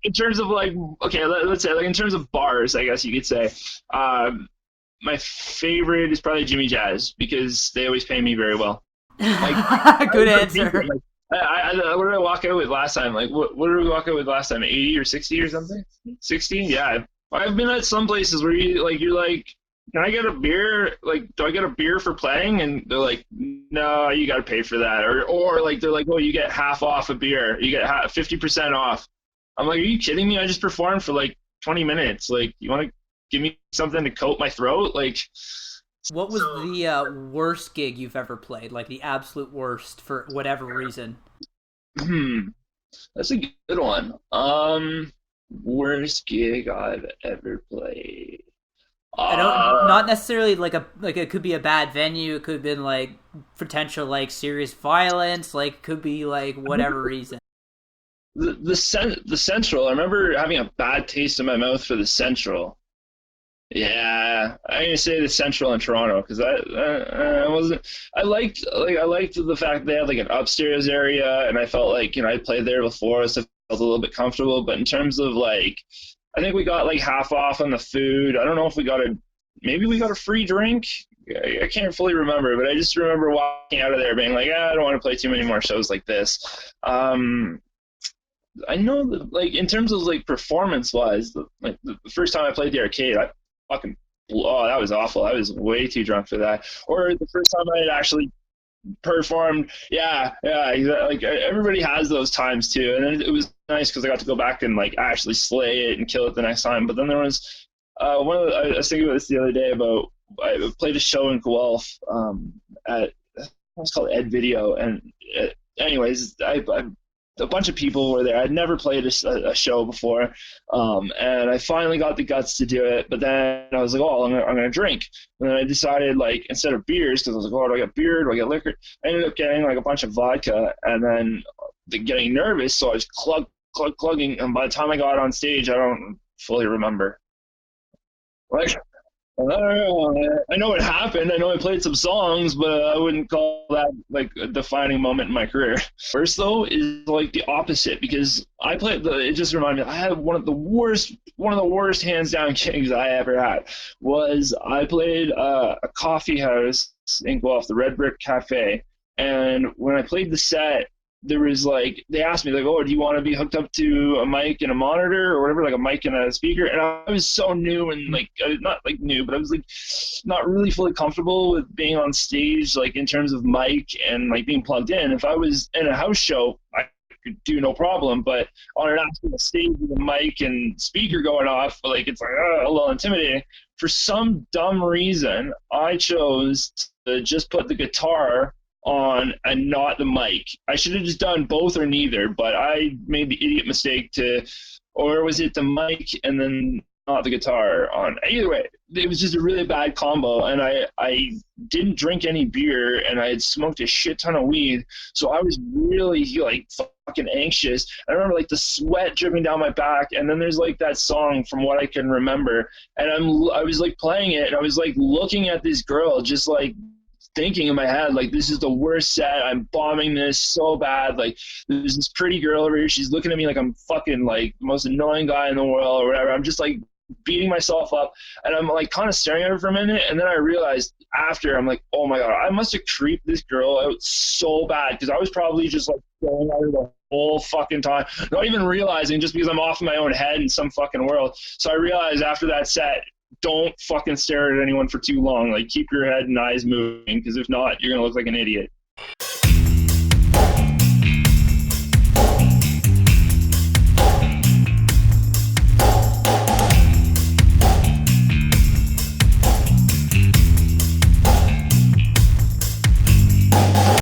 In terms of like, okay, let's say like in terms of bars, I guess you could say, my favorite is probably Jimmy Jazz because they always pay me very well. Like, good answer. Like, what did I walk out with last time? Like, what did we walk out with last time? 80 or 60 or something? 60? Yeah. I've been at some places where you're like, can I get a beer? Like, do I get a beer for playing? And they're like, no, you got to pay for that. Or like, they're like, oh, you get half off a beer. You get 50% off. I'm like, are you kidding me? I just performed for like 20 minutes. Like, you want to give me something to coat my throat? Like, what was the worst gig you've ever played? Like the absolute worst for whatever reason? That's a good one. Worst gig I've ever played. I don't, not necessarily like it could be a bad venue. It could have been like potential like serious violence. Like could be like whatever reason. The Central. I remember having a bad taste in my mouth for the Central. Yeah, I'm gonna say the Central in Toronto because I wasn't. I liked the fact they had like an upstairs area, and I felt like I played there before, so I felt a little bit comfortable. But in terms of like, I think we got like half off on the food. I don't know if maybe we got a free drink. I can't fully remember, but I just remember walking out of there being like, I don't want to play too many more shows like this. I know that, like, in terms of like performance wise, the first time I played the arcade, that was awful. I was way too drunk for that. Or the first time I had actually performed, yeah, like everybody has those times too, and it was nice because I got to go back and like actually slay it and kill it the next time. But then there was I was thinking about this the other day about I played a show in Guelph at what's called Ed Video, and anyways, a bunch of people were there. I'd never played a show before, and I finally got the guts to do it. But then I was like, oh, I'm gonna drink. And then I decided, like, instead of beers, because I was like, oh, do I get beer? Do I get liquor? I ended up getting like a bunch of vodka, and then getting nervous, so I was clugging. And by the time I got on stage, I don't fully remember. Like, I know it happened. I know I played some songs, but I wouldn't call that like a defining moment in my career. First, though, is like the opposite because it just reminded me, I had one of the worst hands down gigs I ever had. Was I played a coffee house in Guelph, the Red Brick Cafe, and when I played the set, there was like, they asked me like, oh, do you want to be hooked up to a mic and a monitor or whatever, like a mic and a speaker? And I was so new and like, not like new, but I was like not really fully comfortable with being on stage, like in terms of mic and like being plugged in. If I was in a house show, I could do no problem, but on an actual stage with a mic and speaker going off, like it's like a little intimidating. for some dumb reason, I chose to just put the guitar on and not the mic. I should have just done both or neither, but I made the idiot mistake or was it the mic and then not the guitar on? Either way, it was just a really bad combo, and I didn't drink any beer, and I had smoked a shit ton of weed, so I was really like fucking anxious. I remember like the sweat dripping down my back, and then there's like that song from what I can remember, and I was like playing it, and I was like looking at this girl, just like thinking in my head, like, this is the worst set, I'm bombing this so bad, like, there's this pretty girl over here, she's looking at me like I'm fucking like the most annoying guy in the world or whatever. I'm just like beating myself up, and I'm like kind of staring at her for a minute, and then I realized after, I'm like, oh my god, I must have creeped this girl out so bad, because I was probably just like staring at her the whole fucking time, not even realizing, just because I'm off in my own head in some fucking world. So I realized after that set, don't fucking stare at anyone for too long. Like, keep your head and eyes moving, because if not, you're gonna look like an idiot.